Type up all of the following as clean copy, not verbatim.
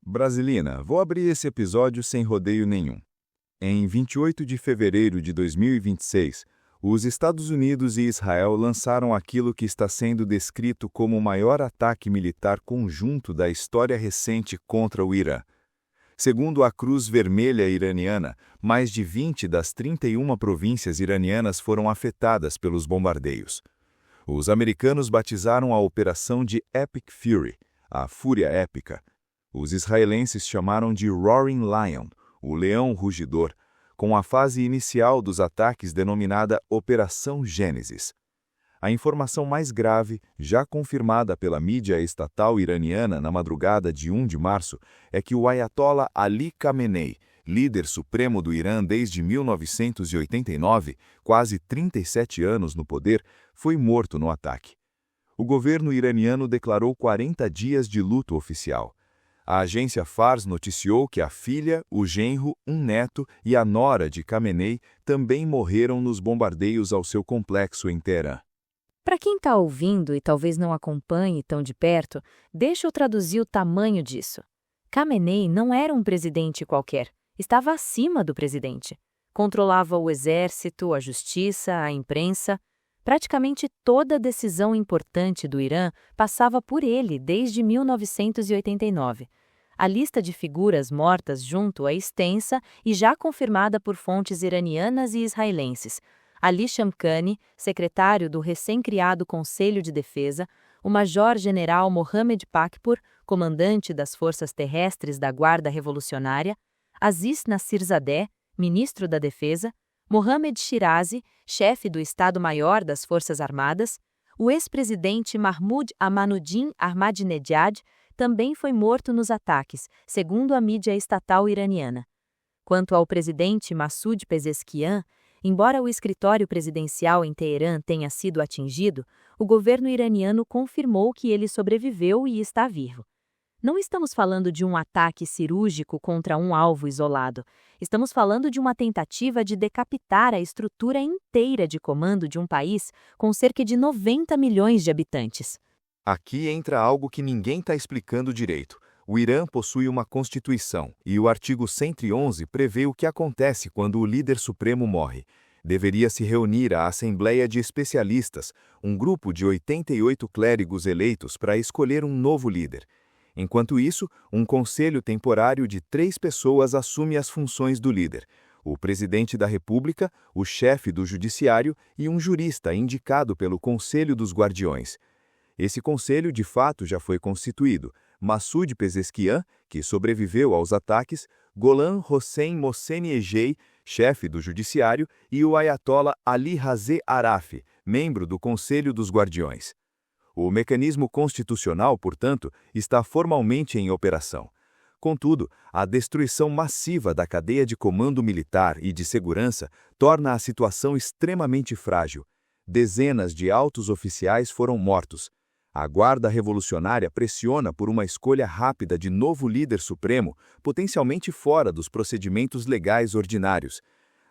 Brasilina, vou abrir esse episódio sem rodeio nenhum. Em 28 de fevereiro de 2026, os Estados Unidos e Israel lançaram aquilo que está sendo descrito como o maior ataque militar conjunto da história recente contra o Irã. Segundo a Cruz Vermelha iraniana, mais de 20 das 31 províncias iranianas foram afetadas pelos bombardeios. Os americanos batizaram a operação de Epic Fury, a Fúria Épica. Os israelenses chamaram de Roaring Lion, o Leão Rugidor, com a fase inicial dos ataques denominada Operação Gênesis. A informação mais grave, já confirmada pela mídia estatal iraniana na madrugada de 1 de março, é que o Ayatollah Ali Khamenei, líder supremo do Irã desde 1989, quase 37 anos no poder, foi morto no ataque. O governo iraniano declarou 40 dias de luto oficial. A agência Fars noticiou que a filha, o genro, um neto e a nora de Khamenei também morreram nos bombardeios ao seu complexo em Teherã. Para quem está ouvindo e talvez não acompanhe tão de perto, deixa eu traduzir o tamanho disso. Khamenei não era um presidente qualquer, estava acima do presidente. Controlava o exército, a justiça, a imprensa. Praticamente toda decisão importante do Irã passava por ele desde 1989. A lista de figuras mortas junto é extensa e já confirmada por fontes iranianas e israelenses. Ali Shamkhani, secretário do recém-criado Conselho de Defesa, o major-general Mohammad Pakpour, comandante das Forças Terrestres da Guarda Revolucionária, Aziz Nassirzadeh, ministro da Defesa, Mohammad Shirazi, chefe do Estado-Maior das Forças Armadas, o ex-presidente Mahmoud Ahmadinejad Ahmadinejad também foi morto nos ataques, segundo a mídia estatal iraniana. Quanto ao presidente Massoud Pezeshkian, embora o escritório presidencial em Teherã tenha sido atingido, o governo iraniano confirmou que ele sobreviveu e está vivo. Não estamos falando de um ataque cirúrgico contra um alvo isolado. Estamos falando de uma tentativa de decapitar a estrutura inteira de comando de um país com cerca de 90 milhões de habitantes. Aqui entra algo que ninguém está explicando direito. O Irã possui uma constituição e o artigo 111 prevê o que acontece quando o líder supremo morre. Deveria se reunir a Assembleia de Especialistas, um grupo de 88 clérigos eleitos para escolher um novo líder. Enquanto isso, um conselho temporário de 3 pessoas assume as funções do líder: o presidente da República, o chefe do judiciário e um jurista indicado pelo Conselho dos Guardiões. Esse conselho, de fato, já foi constituído. Massoud Pezeshkian, que sobreviveu aos ataques, Golan Hossein Mohseni-Ejei, chefe do judiciário, e o Ayatollah Ali Razé Araf, membro do Conselho dos Guardiões. O mecanismo constitucional, portanto, está formalmente em operação. Contudo, a destruição massiva da cadeia de comando militar e de segurança torna a situação extremamente frágil. Dezenas de altos oficiais foram mortos. A Guarda Revolucionária pressiona por uma escolha rápida de novo líder supremo, potencialmente fora dos procedimentos legais ordinários.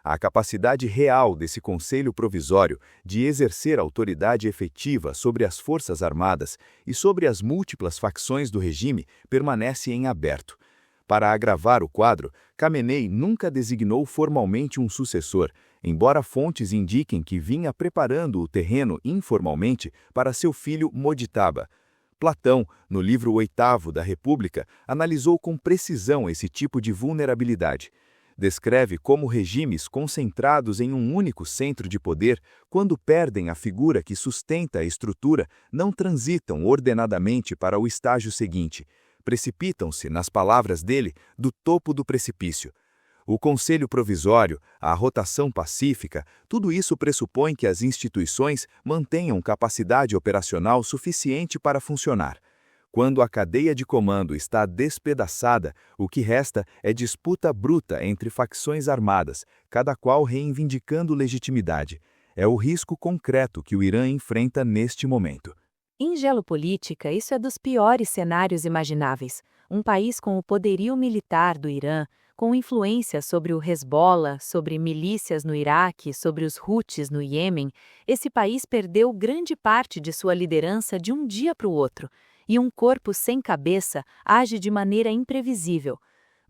A capacidade real desse Conselho Provisório de exercer autoridade efetiva sobre as Forças Armadas e sobre as múltiplas facções do regime permanece em aberto. Para agravar o quadro, Khamenei nunca designou formalmente um sucessor, embora fontes indiquem que vinha preparando o terreno informalmente para seu filho Mojtaba. Platão, no livro 8º da República, analisou com precisão esse tipo de vulnerabilidade. Descreve como regimes concentrados em um único centro de poder, quando perdem a figura que sustenta a estrutura, não transitam ordenadamente para o estágio seguinte. Precipitam-se, nas palavras dele, do topo do precipício. O Conselho Provisório, a rotação pacífica, tudo isso pressupõe que as instituições mantenham capacidade operacional suficiente para funcionar. Quando a cadeia de comando está despedaçada, o que resta é disputa bruta entre facções armadas, cada qual reivindicando legitimidade. É o risco concreto que o Irã enfrenta neste momento. Em geopolítica, isso é dos piores cenários imagináveis. Um país com o poderio militar do Irã, com influência sobre o Hezbollah, sobre milícias no Iraque, sobre os Houthis no Iêmen, esse país perdeu grande parte de sua liderança de um dia para o outro. e um corpo sem cabeça age de maneira imprevisível.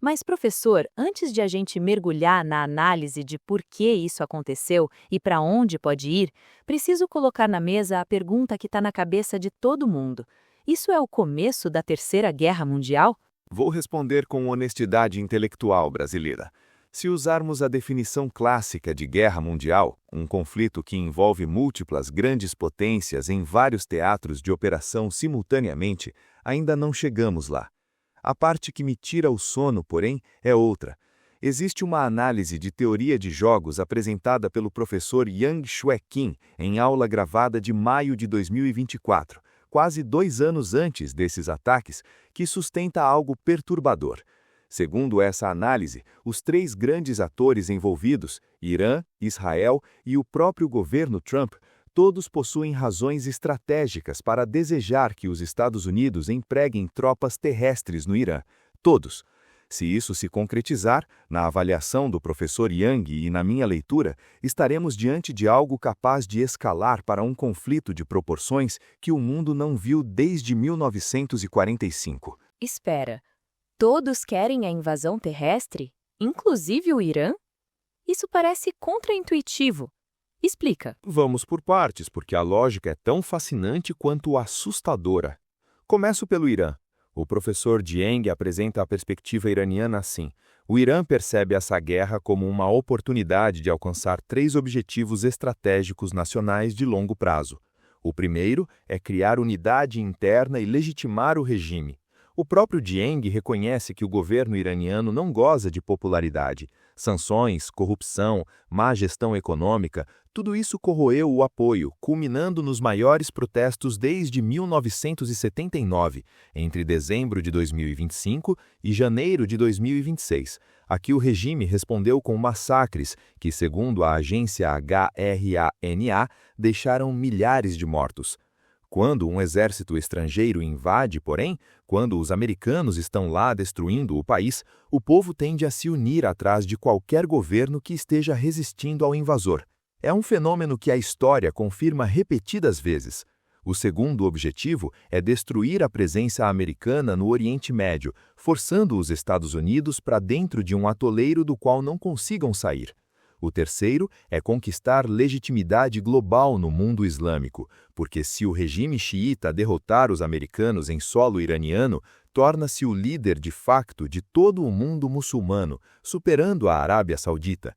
Mas, professor, antes de a gente mergulhar na análise de por que isso aconteceu e para onde pode ir, preciso colocar na mesa a pergunta que está na cabeça de todo mundo. Isso é o começo da Terceira Guerra Mundial? Vou responder com honestidade intelectual brasileira. Se usarmos a definição clássica de guerra mundial, um conflito que envolve múltiplas grandes potências em vários teatros de operação simultaneamente, ainda não chegamos lá. A parte que me tira o sono, porém, é outra. Existe uma análise de teoria de jogos apresentada pelo professor Yang Shue Kim em aula gravada de maio de 2024, quase 2 anos antes desses ataques, que sustenta algo perturbador. Segundo essa análise, os 3 grandes atores envolvidos, Irã, Israel e o próprio governo Trump, todos possuem razões estratégicas para desejar que os Estados Unidos empreguem tropas terrestres no Irã. Todos. Se isso se concretizar, na avaliação do professor Yang e na minha leitura, estaremos diante de algo capaz de escalar para um conflito de proporções que o mundo não viu desde 1945. Espera, todos querem a invasão terrestre? Inclusive o Irã? Isso parece contraintuitivo. Explica. Vamos por partes, porque a lógica é tão fascinante quanto assustadora. Começo pelo Irã. O professor Jiang apresenta a perspectiva iraniana assim. O Irã percebe essa guerra como uma oportunidade de alcançar 3 objetivos estratégicos nacionais de longo prazo. O primeiro é criar unidade interna e legitimar o regime. O próprio Jiang reconhece que o governo iraniano não goza de popularidade. Sanções, corrupção, má gestão econômica, tudo isso corroeu o apoio, culminando nos maiores protestos desde 1979, entre dezembro de 2025 e janeiro de 2026. Aqui o regime respondeu com massacres que, segundo a agência HRANA, deixaram milhares de mortos. Quando um exército estrangeiro invade, porém, quando os americanos estão lá destruindo o país, o povo tende a se unir atrás de qualquer governo que esteja resistindo ao invasor. É um fenômeno que a história confirma repetidas vezes. O segundo objetivo é destruir a presença americana no Oriente Médio, forçando os Estados Unidos para dentro de um atoleiro do qual não consigam sair. O terceiro é conquistar legitimidade global no mundo islâmico, porque se o regime xiita derrotar os americanos em solo iraniano, torna-se o líder de facto de todo o mundo muçulmano, superando a Arábia Saudita.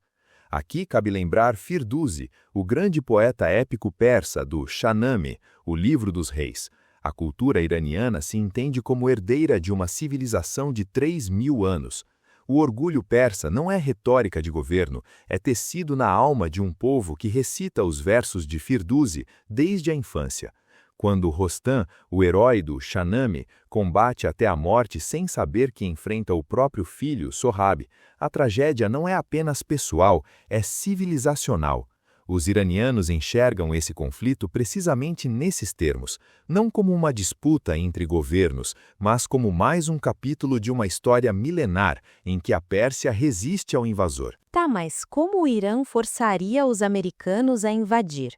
Aqui cabe lembrar Firduzi, o grande poeta épico persa do Shahnameh, o Livro dos Reis. A cultura iraniana se entende como herdeira de uma civilização de 3.000 anos. O orgulho persa não é retórica de governo, é tecido na alma de um povo que recita os versos de Firduzi desde a infância. Quando Rostam, o herói do Shahnameh, combate até a morte sem saber que enfrenta o próprio filho, Sohrab, a tragédia não é apenas pessoal, é civilizacional. Os iranianos enxergam esse conflito precisamente nesses termos, não como uma disputa entre governos, mas como mais um capítulo de uma história milenar em que a Pérsia resiste ao invasor. Tá, mas como o Irã forçaria os americanos a invadir?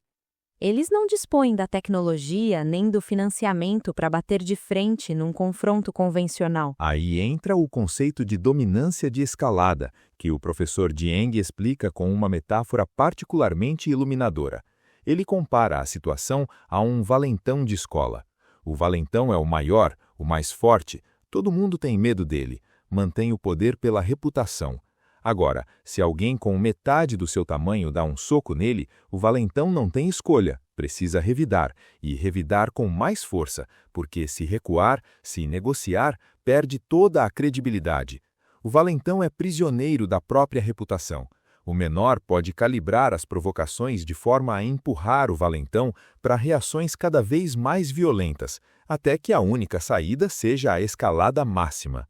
Eles não dispõem da tecnologia nem do financiamento para bater de frente num confronto convencional. Aí entra o conceito de dominância de escalada, que o professor Jiang explica com uma metáfora particularmente iluminadora. Ele compara a situação a um valentão de escola. O valentão é o maior, o mais forte, todo mundo tem medo dele, mantém o poder pela reputação. Agora, se alguém com metade do seu tamanho dá um soco nele, o valentão não tem escolha, precisa revidar, e revidar com mais força, porque se recuar, se negociar, perde toda a credibilidade. O valentão é prisioneiro da própria reputação. O menor pode calibrar as provocações de forma a empurrar o valentão para reações cada vez mais violentas, até que a única saída seja a escalada máxima.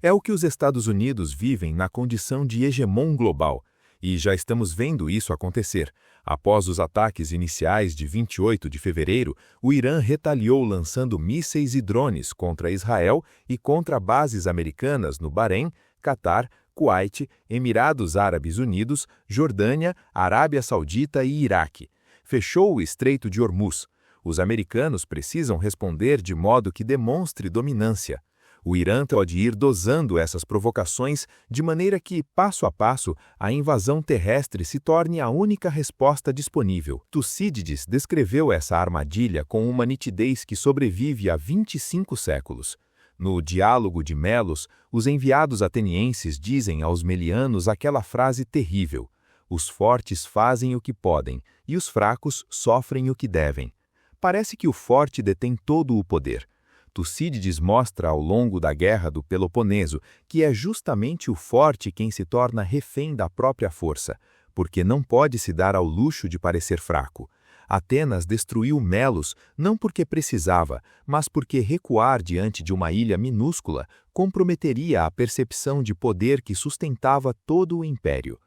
É o que os Estados Unidos vivem na condição de hegemon global, e já estamos vendo isso acontecer. Após os ataques iniciais de 28 de fevereiro, o Irã retaliou lançando mísseis e drones contra Israel e contra bases americanas no Bahrein, Catar, Kuwait, Emirados Árabes Unidos, Jordânia, Arábia Saudita e Iraque. Fechou o Estreito de Hormuz. Os americanos precisam responder de modo que demonstre dominância. O Irã pode ir dosando essas provocações de maneira que, passo a passo, a invasão terrestre se torne a única resposta disponível. Tucídides descreveu essa armadilha com uma nitidez que sobrevive a 25 séculos. No Diálogo de Melos, os enviados atenienses dizem aos melianos aquela frase terrível: os fortes fazem o que podem, e os fracos sofrem o que devem. Parece que o forte detém todo o poder. Tucídides mostra ao longo da Guerra do Peloponeso que é justamente o forte quem se torna refém da própria força, porque não pode se dar ao luxo de parecer fraco. Atenas destruiu Melos não porque precisava, mas porque recuar diante de uma ilha minúscula comprometeria a percepção de poder que sustentava todo o império.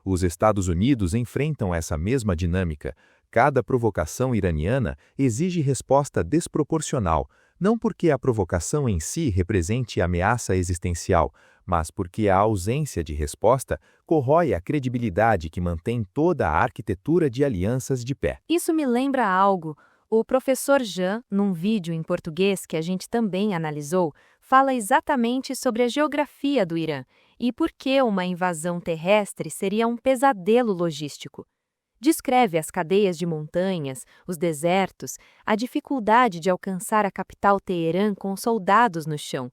Os Estados Unidos enfrentam essa mesma dinâmica. Cada provocação iraniana exige resposta desproporcional, não porque a provocação em si represente ameaça existencial, mas porque a ausência de resposta corrói a credibilidade que mantém toda a arquitetura de alianças de pé. Isso me lembra algo. O professor Jean, num vídeo em português que a gente também analisou, fala exatamente sobre a geografia do Irã e por que uma invasão terrestre seria um pesadelo logístico. Descreve as cadeias de montanhas, os desertos, a dificuldade de alcançar a capital Teherã com soldados no chão.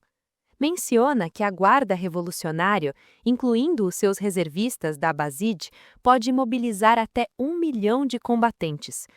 Menciona que a guarda revolucionária, incluindo os seus reservistas da Abazid, pode mobilizar até 1 milhão de combatentes.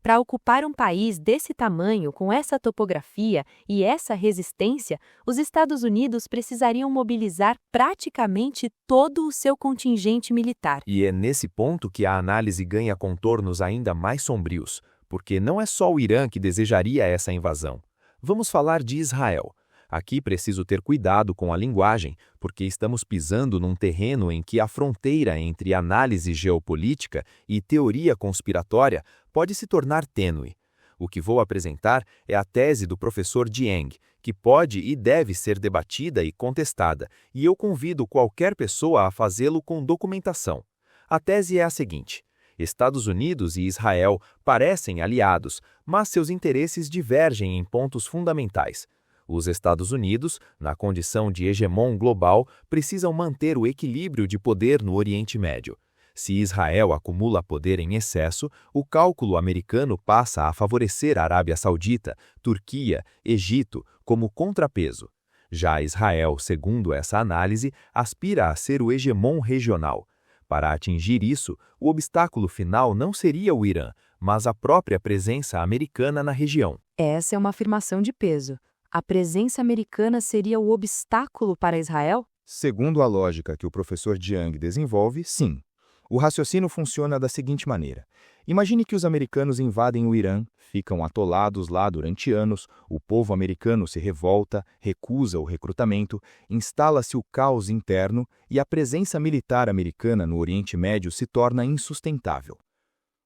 Para ocupar um país desse tamanho, com essa topografia e essa resistência, os Estados Unidos precisariam mobilizar praticamente todo o seu contingente militar. E é nesse ponto que a análise ganha contornos ainda mais sombrios, porque não é só o Irã que desejaria essa invasão. Vamos falar de Israel. Aqui preciso ter cuidado com a linguagem, porque estamos pisando num terreno em que a fronteira entre análise geopolítica e teoria conspiratória pode se tornar tênue. O que vou apresentar é a tese do professor Dieng, que pode e deve ser debatida e contestada, e eu convido qualquer pessoa a fazê-lo com documentação. A tese é a seguinte: Estados Unidos e Israel parecem aliados, mas seus interesses divergem em pontos fundamentais. Os Estados Unidos, na condição de hegemon global, precisam manter o equilíbrio de poder no Oriente Médio. Se Israel acumula poder em excesso, o cálculo americano passa a favorecer a Arábia Saudita, Turquia, Egito como contrapeso. Já Israel, segundo essa análise, aspira a ser o hegemon regional. Para atingir isso, o obstáculo final não seria o Irã, mas a própria presença americana na região. Essa é uma afirmação de peso. A presença americana seria o obstáculo para Israel? Segundo a lógica que o professor Jiang desenvolve, sim. O raciocínio funciona da seguinte maneira. Imagine que os americanos invadem o Irã, ficam atolados lá durante anos, o povo americano se revolta, recusa o recrutamento, instala-se o caos interno e a presença militar americana no Oriente Médio se torna insustentável.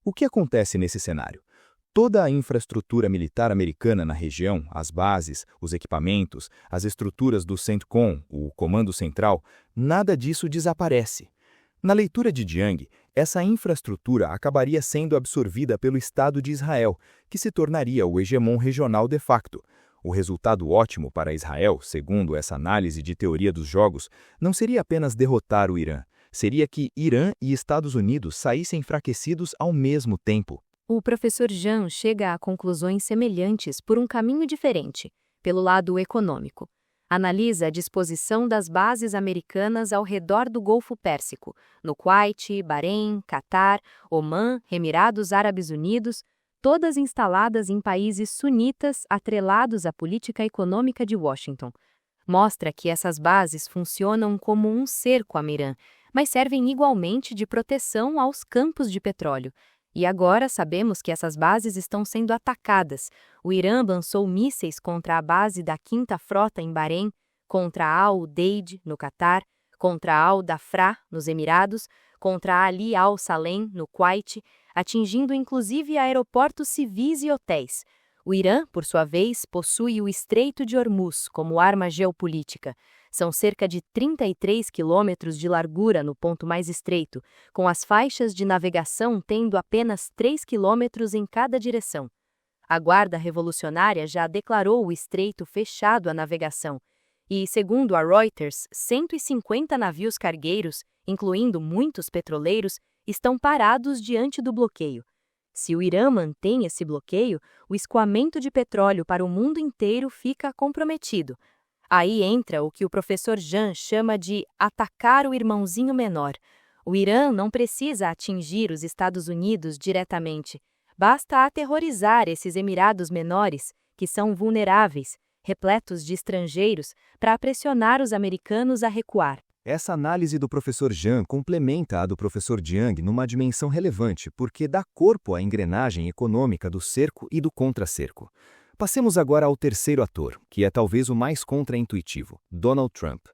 O que acontece nesse cenário? Toda a infraestrutura militar americana na região, as bases, os equipamentos, as estruturas do CENTCOM, o Comando Central, nada disso desaparece. Na leitura de Jiang, essa infraestrutura acabaria sendo absorvida pelo Estado de Israel, que se tornaria o hegemon regional de facto. O resultado ótimo para Israel, segundo essa análise de teoria dos jogos, não seria apenas derrotar o Irã, seria que Irã e Estados Unidos saíssem enfraquecidos ao mesmo tempo. O professor Jean chega a conclusões semelhantes por um caminho diferente, pelo lado econômico. Analisa a disposição das bases americanas ao redor do Golfo Pérsico, no Kuwait, Bahrein, Catar, Omã, Emirados Árabes Unidos, todas instaladas em países sunitas atrelados à política econômica de Washington. Mostra que essas bases funcionam como um cerco a Irã, mas servem igualmente de proteção aos campos de petróleo. E agora sabemos que essas bases estão sendo atacadas. O Irã lançou mísseis contra a base da 5ª Frota em Bahrein, contra a Al-Udeid, no Catar, contra a Al-Dhafra, nos Emirados, contra a Ali Al-Salem, no Kuwait, atingindo inclusive aeroportos civis e hotéis. O Irã, por sua vez, possui o Estreito de Hormuz como arma geopolítica. São cerca de 33 quilômetros de largura no ponto mais estreito, com as faixas de navegação tendo apenas 3 quilômetros em cada direção. A Guarda Revolucionária já declarou o estreito fechado à navegação. E, segundo a Reuters, 150 navios cargueiros, incluindo muitos petroleiros, estão parados diante do bloqueio. Se o Irã mantém esse bloqueio, o escoamento de petróleo para o mundo inteiro fica comprometido. Aí entra o que o professor Jean chama de atacar o irmãozinho menor. O Irã não precisa atingir os Estados Unidos diretamente. Basta aterrorizar esses Emirados menores, que são vulneráveis, repletos de estrangeiros, para pressionar os americanos a recuar. Essa análise do professor Jean complementa a do professor Jiang numa dimensão relevante, porque dá corpo à engrenagem econômica do cerco e do contra-cerco. Passemos agora ao terceiro ator, que é talvez o mais contraintuitivo, Donald Trump.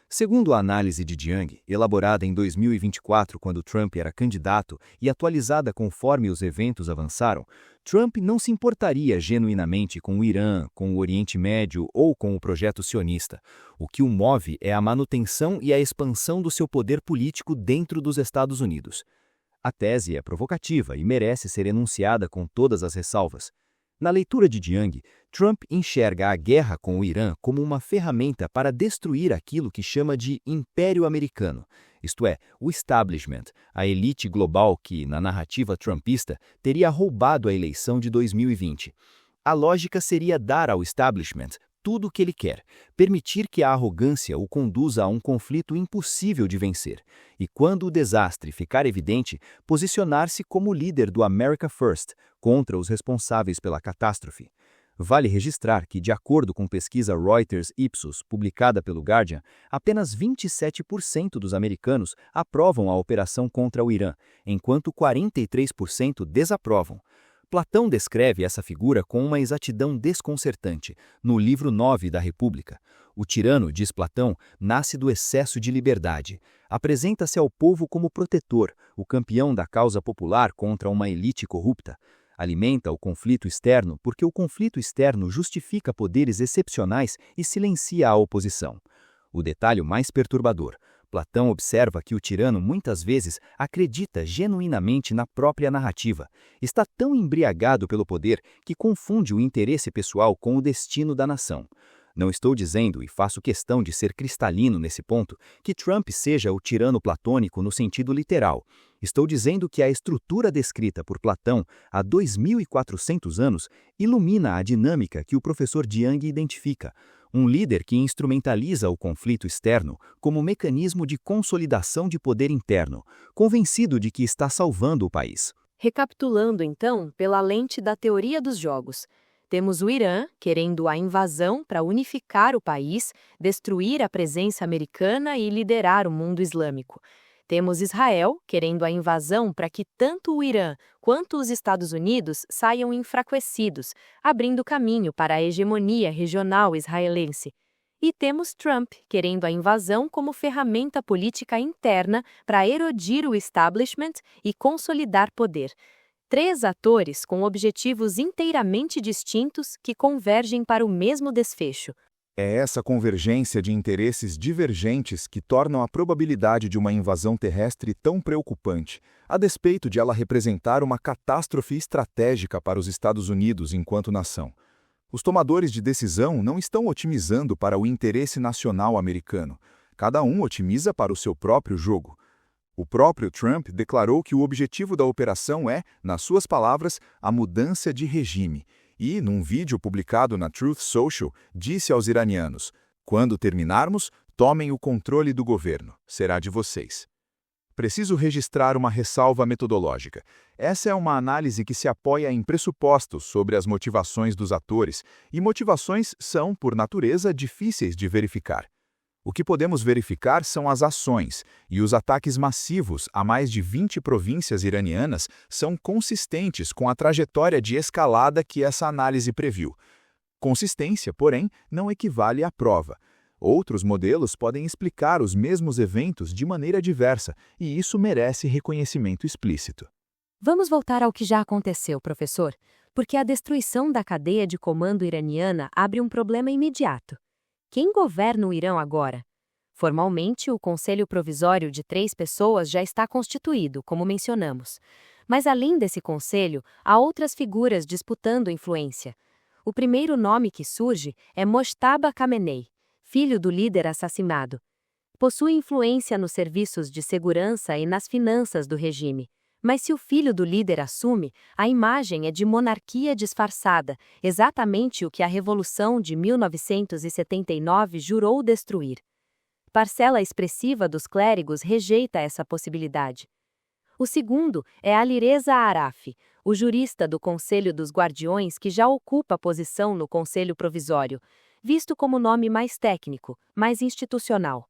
Segundo a análise de Jiang, elaborada em 2024 quando Trump era candidato e atualizada conforme os eventos avançaram, Trump não se importaria genuinamente com o Irã, com o Oriente Médio ou com o projeto sionista. O que o move é a manutenção e a expansão do seu poder político dentro dos Estados Unidos. A tese é provocativa e merece ser enunciada com todas as ressalvas. Na leitura de Jiang, Trump enxerga a guerra com o Irã como uma ferramenta para destruir aquilo que chama de Império Americano, isto é, o establishment, a elite global que, na narrativa trumpista, teria roubado a eleição de 2020. A lógica seria dar ao establishment tudo o que ele quer, permitir que a arrogância o conduza a um conflito impossível de vencer, e quando o desastre ficar evidente, posicionar-se como líder do America First, contra os responsáveis pela catástrofe. Vale registrar que, de acordo com pesquisa Reuters-Ipsos, publicada pelo Guardian, apenas 27% dos americanos aprovam a operação contra o Irã, enquanto 43% desaprovam. Platão descreve essa figura com uma exatidão desconcertante, no livro 9 da República. O tirano, diz Platão, nasce do excesso de liberdade. Apresenta-se ao povo como protetor, o campeão da causa popular contra uma elite corrupta. Alimenta o conflito externo porque o conflito externo justifica poderes excepcionais e silencia a oposição. O detalhe mais perturbador: Platão observa que o tirano muitas vezes acredita genuinamente na própria narrativa. Está tão embriagado pelo poder que confunde o interesse pessoal com o destino da nação. Não estou dizendo, e faço questão de ser cristalino nesse ponto, que Trump seja o tirano platônico no sentido literal. Estou dizendo que a estrutura descrita por Platão há 2.400 anos ilumina a dinâmica que o professor Jiang identifica. Um líder que instrumentaliza o conflito externo como mecanismo de consolidação de poder interno, convencido de que está salvando o país. Recapitulando, então, pela lente da teoria dos jogos. Temos o Irã querendo a invasão para unificar o país, destruir a presença americana e liderar o mundo islâmico. Temos Israel querendo a invasão para que tanto o Irã quanto os Estados Unidos saiam enfraquecidos, abrindo caminho para a hegemonia regional israelense. E temos Trump querendo a invasão como ferramenta política interna para erodir o establishment e consolidar poder. 3 atores com objetivos inteiramente distintos que convergem para o mesmo desfecho. É essa convergência de interesses divergentes que tornam a probabilidade de uma invasão terrestre tão preocupante, a despeito de ela representar uma catástrofe estratégica para os Estados Unidos enquanto nação. Os tomadores de decisão não estão otimizando para o interesse nacional americano. Cada um otimiza para o seu próprio jogo. O próprio Trump declarou que o objetivo da operação é, nas suas palavras, a mudança de regime. E, num vídeo publicado na Truth Social, disse aos iranianos: "Quando terminarmos, tomem o controle do governo. Será de vocês." Preciso registrar uma ressalva metodológica. Essa é uma análise que se apoia em pressupostos sobre as motivações dos atores, e motivações são, por natureza, difíceis de verificar. O que podemos verificar são as ações, e os ataques massivos a mais de 20 províncias iranianas são consistentes com a trajetória de escalada que essa análise previu. Consistência, porém, não equivale à prova. Outros modelos podem explicar os mesmos eventos de maneira diversa, e isso merece reconhecimento explícito. Vamos voltar ao que já aconteceu, professor, porque a destruição da cadeia de comando iraniana abre um problema imediato. Quem governa o Irã agora? Formalmente, o Conselho Provisório de 3 pessoas já está constituído, como mencionamos. Mas além desse conselho, há outras figuras disputando influência. O primeiro nome que surge é Mojtaba Khamenei, filho do líder assassinado. Possui influência nos serviços de segurança e nas finanças do regime. Mas se o filho do líder assume, a imagem é de monarquia disfarçada, exatamente o que a Revolução de 1979 jurou destruir. Parcela expressiva dos clérigos rejeita essa possibilidade. O segundo é Alireza Araf, o jurista do Conselho dos Guardiões que já ocupa a posição no Conselho Provisório, visto como nome mais técnico, mais institucional.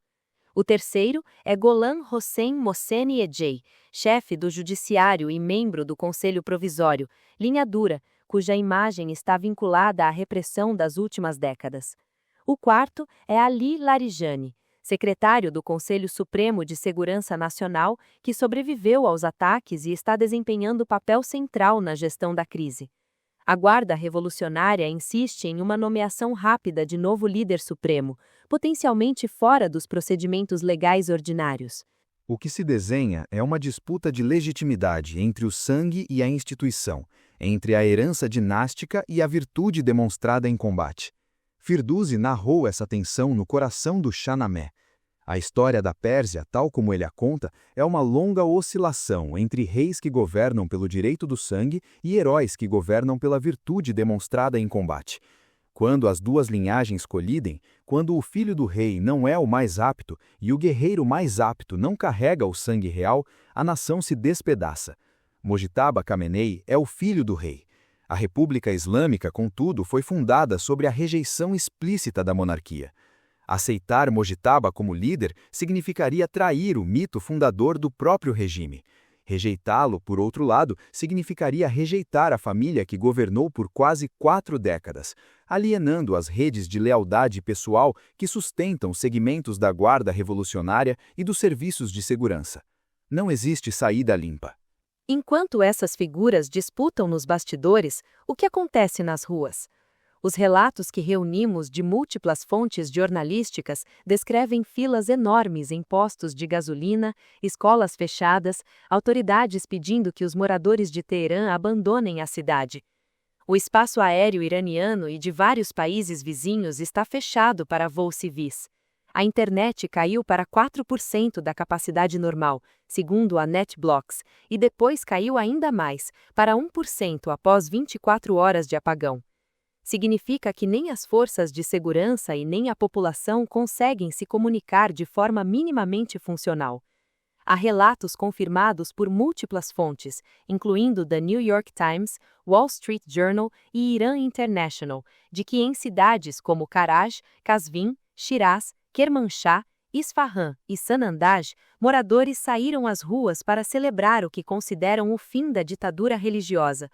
O terceiro é Golan Hossein Mohseni Ejei, chefe do Judiciário e membro do Conselho Provisório, linha dura, cuja imagem está vinculada à repressão das últimas décadas. O quarto é Ali Larijani, secretário do Conselho Supremo de Segurança Nacional, que sobreviveu aos ataques e está desempenhando papel central na gestão da crise. A Guarda Revolucionária insiste em uma nomeação rápida de novo líder supremo, potencialmente fora dos procedimentos legais ordinários. O que se desenha é uma disputa de legitimidade entre o sangue e a instituição, entre a herança dinástica e a virtude demonstrada em combate. Firduzi narrou essa tensão no coração do Shahnameh. A história da Pérsia, tal como ele a conta, é uma longa oscilação entre reis que governam pelo direito do sangue e heróis que governam pela virtude demonstrada em combate. Quando as duas linhagens colidem, quando o filho do rei não é o mais apto e o guerreiro mais apto não carrega o sangue real, a nação se despedaça. Mojtaba Khamenei é o filho do rei. A República Islâmica, contudo, foi fundada sobre a rejeição explícita da monarquia. Aceitar Mojtaba como líder significaria trair o mito fundador do próprio regime. Rejeitá-lo, por outro lado, significaria rejeitar a família que governou por quase 4 décadas, alienando as redes de lealdade pessoal que sustentam segmentos da Guarda Revolucionária e dos serviços de segurança. Não existe saída limpa. Enquanto essas figuras disputam nos bastidores, o que acontece nas ruas? Os relatos que reunimos de múltiplas fontes jornalísticas descrevem filas enormes em postos de gasolina, escolas fechadas, autoridades pedindo que os moradores de Teherã abandonem a cidade. O espaço aéreo iraniano e de vários países vizinhos está fechado para voos civis. A internet caiu para 4% da capacidade normal, segundo a NetBlocks, e depois caiu ainda mais, para 1% após 24 horas de apagão. Significa que nem as forças de segurança e nem a população conseguem se comunicar de forma minimamente funcional. Há relatos confirmados por múltiplas fontes, incluindo The New York Times, Wall Street Journal e Iran International, de que em cidades como Karaj, Qazvin, Shiraz, Kermanshah, Isfahan e Sanandaj, moradores saíram às ruas para celebrar o que consideram o fim da ditadura religiosa.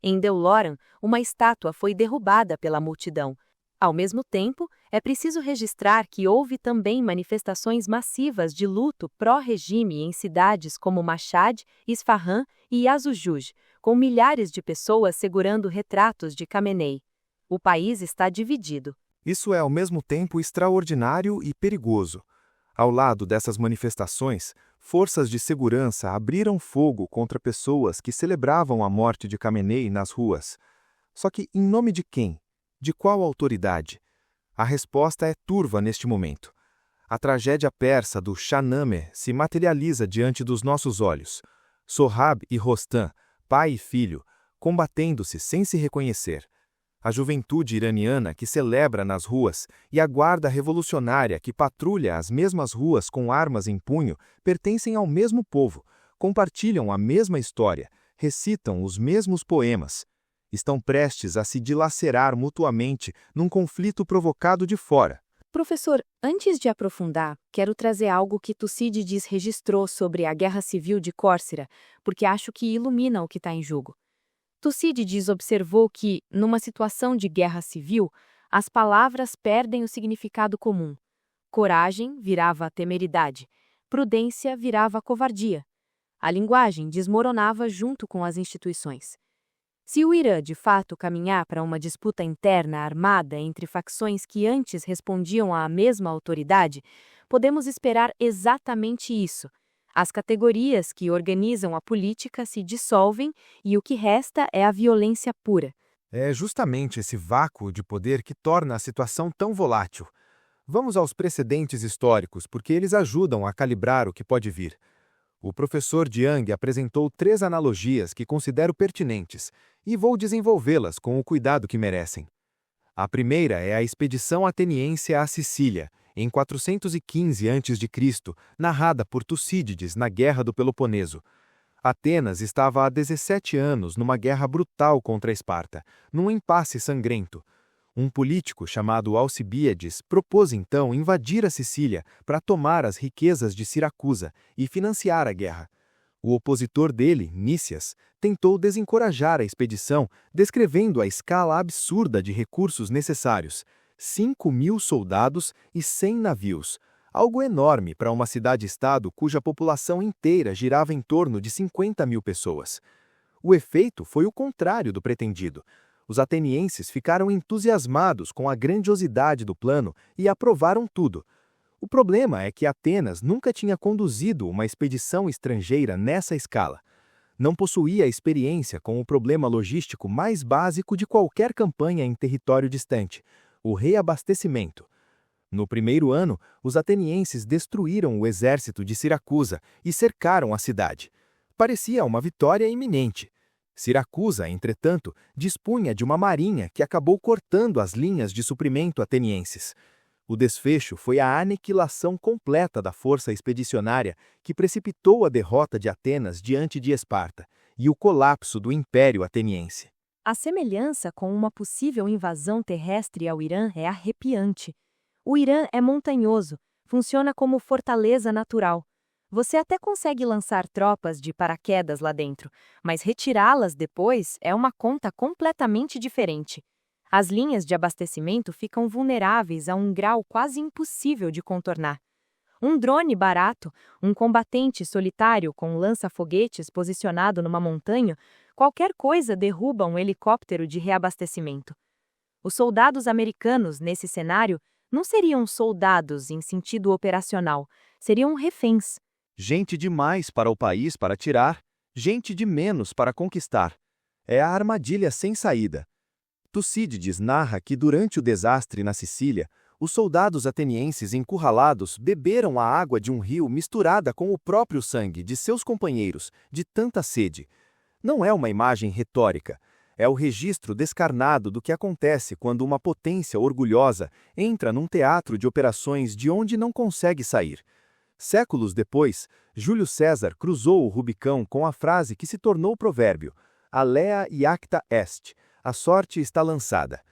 Em Deuloran, uma estátua foi derrubada pela multidão. Ao mesmo tempo, é preciso registrar que houve também manifestações massivas de luto pró-regime em cidades como Mashhad, Isfahan e Yazujuj, com milhares de pessoas segurando retratos de Khamenei. O país está dividido. Isso é ao mesmo tempo extraordinário e perigoso. Ao lado dessas manifestações, forças de segurança abriram fogo contra pessoas que celebravam a morte de Khamenei nas ruas. Só que em nome de quem? De qual autoridade? A resposta é turva neste momento. A tragédia persa do Shahnameh se materializa diante dos nossos olhos. Sohrab e Rostam, pai e filho, combatendo-se sem se reconhecer. A juventude iraniana que celebra nas ruas e a guarda revolucionária que patrulha as mesmas ruas com armas em punho pertencem ao mesmo povo, compartilham a mesma história, recitam os mesmos poemas. Estão prestes a se dilacerar mutuamente num conflito provocado de fora. Professor, antes de aprofundar, quero trazer algo que Tucídides registrou sobre a Guerra Civil de Córcira, porque acho que ilumina o que está em jogo. Tucídides observou que, numa situação de guerra civil, as palavras perdem o significado comum. Coragem virava temeridade, prudência virava covardia. A linguagem desmoronava junto com as instituições. Se o Irã de fato caminhar para uma disputa interna armada entre facções que antes respondiam à mesma autoridade, podemos esperar exatamente isso: As categorias que organizam a política se dissolvem e o que resta é a violência pura. É justamente esse vácuo de poder que torna a situação tão volátil. Vamos aos precedentes históricos, porque eles ajudam a calibrar o que pode vir. O professor Jiang apresentou 3 analogias que considero pertinentes e vou desenvolvê-las com o cuidado que merecem. A primeira é a expedição ateniense à Sicília, em 415 a.C., narrada por Tucídides na Guerra do Peloponeso. Atenas estava há 17 anos numa guerra brutal contra Esparta, num impasse sangrento. Um político chamado Alcibíades propôs então invadir a Sicília para tomar as riquezas de Siracusa e financiar a guerra. O opositor dele, Nícias, tentou desencorajar a expedição, descrevendo a escala absurda de recursos necessários: 5.000 soldados e 100 navios, algo enorme para uma cidade-estado cuja população inteira girava em torno de 50.000 pessoas. O efeito foi o contrário do pretendido. Os atenienses ficaram entusiasmados com a grandiosidade do plano e aprovaram tudo. O problema é que Atenas nunca tinha conduzido uma expedição estrangeira nessa escala. Não possuía experiência com o problema logístico mais básico de qualquer campanha em território distante: o reabastecimento. No primeiro ano, os atenienses destruíram o exército de Siracusa e cercaram a cidade. Parecia uma vitória iminente. Siracusa, entretanto, dispunha de uma marinha que acabou cortando as linhas de suprimento atenienses. O desfecho foi a aniquilação completa da força expedicionária, que precipitou a derrota de Atenas diante de Esparta e o colapso do Império Ateniense. A semelhança com uma possível invasão terrestre ao Irã é arrepiante. O Irã é montanhoso, funciona como fortaleza natural. Você até consegue lançar tropas de paraquedas lá dentro, mas retirá-las depois é uma conta completamente diferente. As linhas de abastecimento ficam vulneráveis a um grau quase impossível de contornar. Um drone barato, um combatente solitário com lança-foguetes posicionado numa montanha, qualquer coisa derruba um helicóptero de reabastecimento. Os soldados americanos, nesse cenário, não seriam soldados em sentido operacional, seriam reféns. Gente demais para o país para tirar, gente de menos para conquistar. É a armadilha sem saída. Tucídides narra que durante o desastre na Sicília, os soldados atenienses encurralados beberam a água de um rio misturada com o próprio sangue de seus companheiros, de tanta sede. Não é uma imagem retórica, é o registro descarnado do que acontece quando uma potência orgulhosa entra num teatro de operações de onde não consegue sair. Séculos depois, Júlio César cruzou o Rubicão com a frase que se tornou provérbio: Alea iacta est, a sorte está lançada.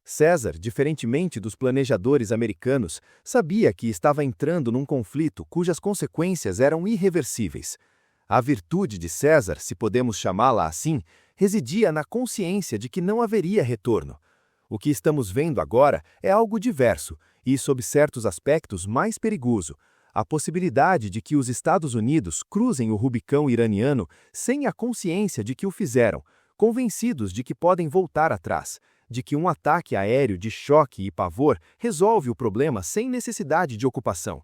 César, diferentemente dos planejadores americanos, sabia que estava entrando num conflito cujas consequências eram irreversíveis. A virtude de César, se podemos chamá-la assim, residia na consciência de que não haveria retorno. O que estamos vendo agora é algo diverso e, sob certos aspectos, mais perigoso: a possibilidade de que os Estados Unidos cruzem o Rubicão iraniano sem a consciência de que o fizeram, convencidos de que podem voltar atrás, de que um ataque aéreo de choque e pavor resolve o problema sem necessidade de ocupação.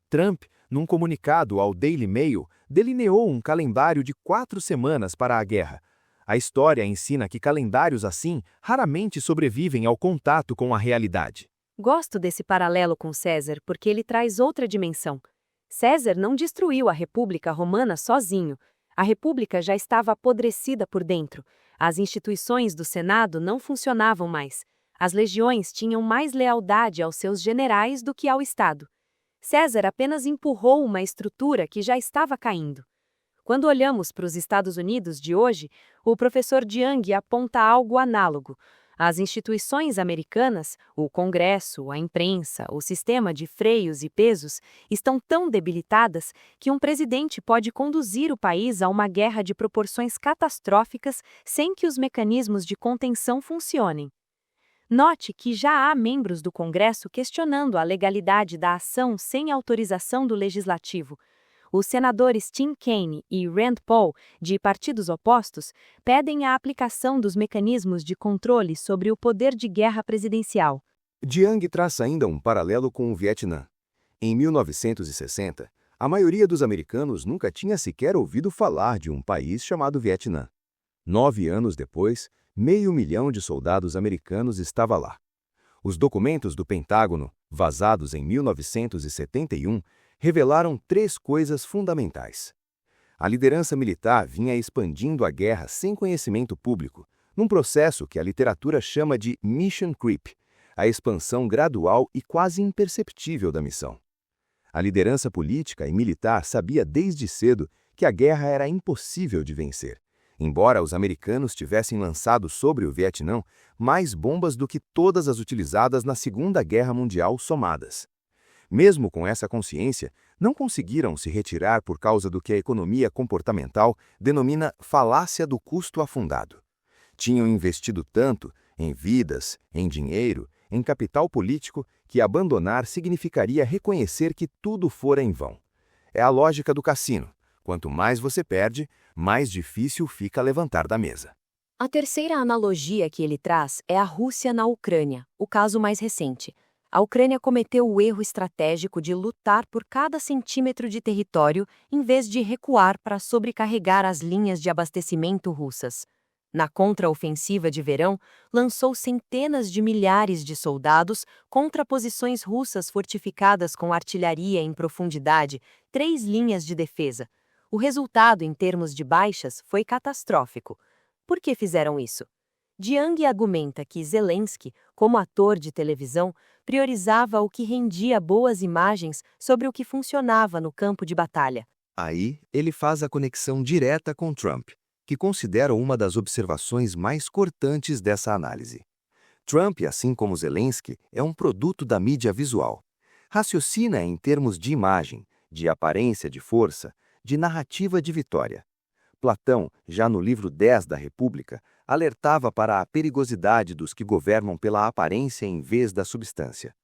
Trump, num comunicado ao Daily Mail, delineou um calendário de 4 semanas para a guerra. A história ensina que calendários assim raramente sobrevivem ao contato com a realidade. Gosto desse paralelo com César porque ele traz outra dimensão. César não destruiu a República Romana sozinho. A República já estava apodrecida por dentro. As instituições do Senado não funcionavam mais. As legiões tinham mais lealdade aos seus generais do que ao Estado. César apenas empurrou uma estrutura que já estava caindo. Quando olhamos para os Estados Unidos de hoje, o professor Jiang aponta algo análogo. As instituições americanas, o Congresso, a imprensa, o sistema de freios e pesos, estão tão debilitadas que um presidente pode conduzir o país a uma guerra de proporções catastróficas sem que os mecanismos de contenção funcionem. Note que já há membros do Congresso questionando a legalidade da ação sem autorização do Legislativo. Os senadores Tim Kaine e Rand Paul, de partidos opostos, pedem a aplicação dos mecanismos de controle sobre o poder de guerra presidencial. Jiang traça ainda um paralelo com o Vietnã. Em 1960, A maioria dos americanos nunca tinha sequer ouvido falar de um país chamado Vietnã. 9 anos depois, 500.000 de soldados americanos estava lá. Os documentos do Pentágono, vazados em 1971, revelaram 3 coisas fundamentais. A liderança militar vinha expandindo a guerra sem conhecimento público, num processo que a literatura chama de mission creep, a expansão gradual e quase imperceptível da missão. A liderança política e militar sabia desde cedo que a guerra era impossível de vencer, embora os americanos tivessem lançado sobre o Vietnã mais bombas do que todas as utilizadas na Segunda Guerra Mundial somadas. Mesmo com essa consciência, não conseguiram se retirar por causa do que a economia comportamental denomina falácia do custo afundado. Tinham investido tanto em vidas, em dinheiro, em capital político, que abandonar significaria reconhecer que tudo fora em vão. É a lógica do cassino. Quanto mais você perde, mais difícil fica levantar da mesa. A terceira analogia que ele traz é a Rússia na Ucrânia, o caso mais recente. A Ucrânia cometeu o erro estratégico de lutar por cada centímetro de território em vez de recuar para sobrecarregar as linhas de abastecimento russas. Na contraofensiva de verão, lançou centenas de milhares de soldados contra posições russas fortificadas com artilharia em profundidade, 3 linhas de defesa. O resultado em termos de baixas foi catastrófico. Por que fizeram isso? Jiang argumenta que Zelensky, como ator de televisão, priorizava o que rendia boas imagens sobre o que funcionava no campo de batalha. Aí, ele faz a conexão direta com Trump, que considero uma das observações mais cortantes dessa análise. Trump, assim como Zelensky, é um produto da mídia visual. Raciocina em termos de imagem, de aparência de força, de narrativa de vitória. Platão, já no livro 10 da República, alertava para a perigosidade dos que governam pela aparência em vez da substância.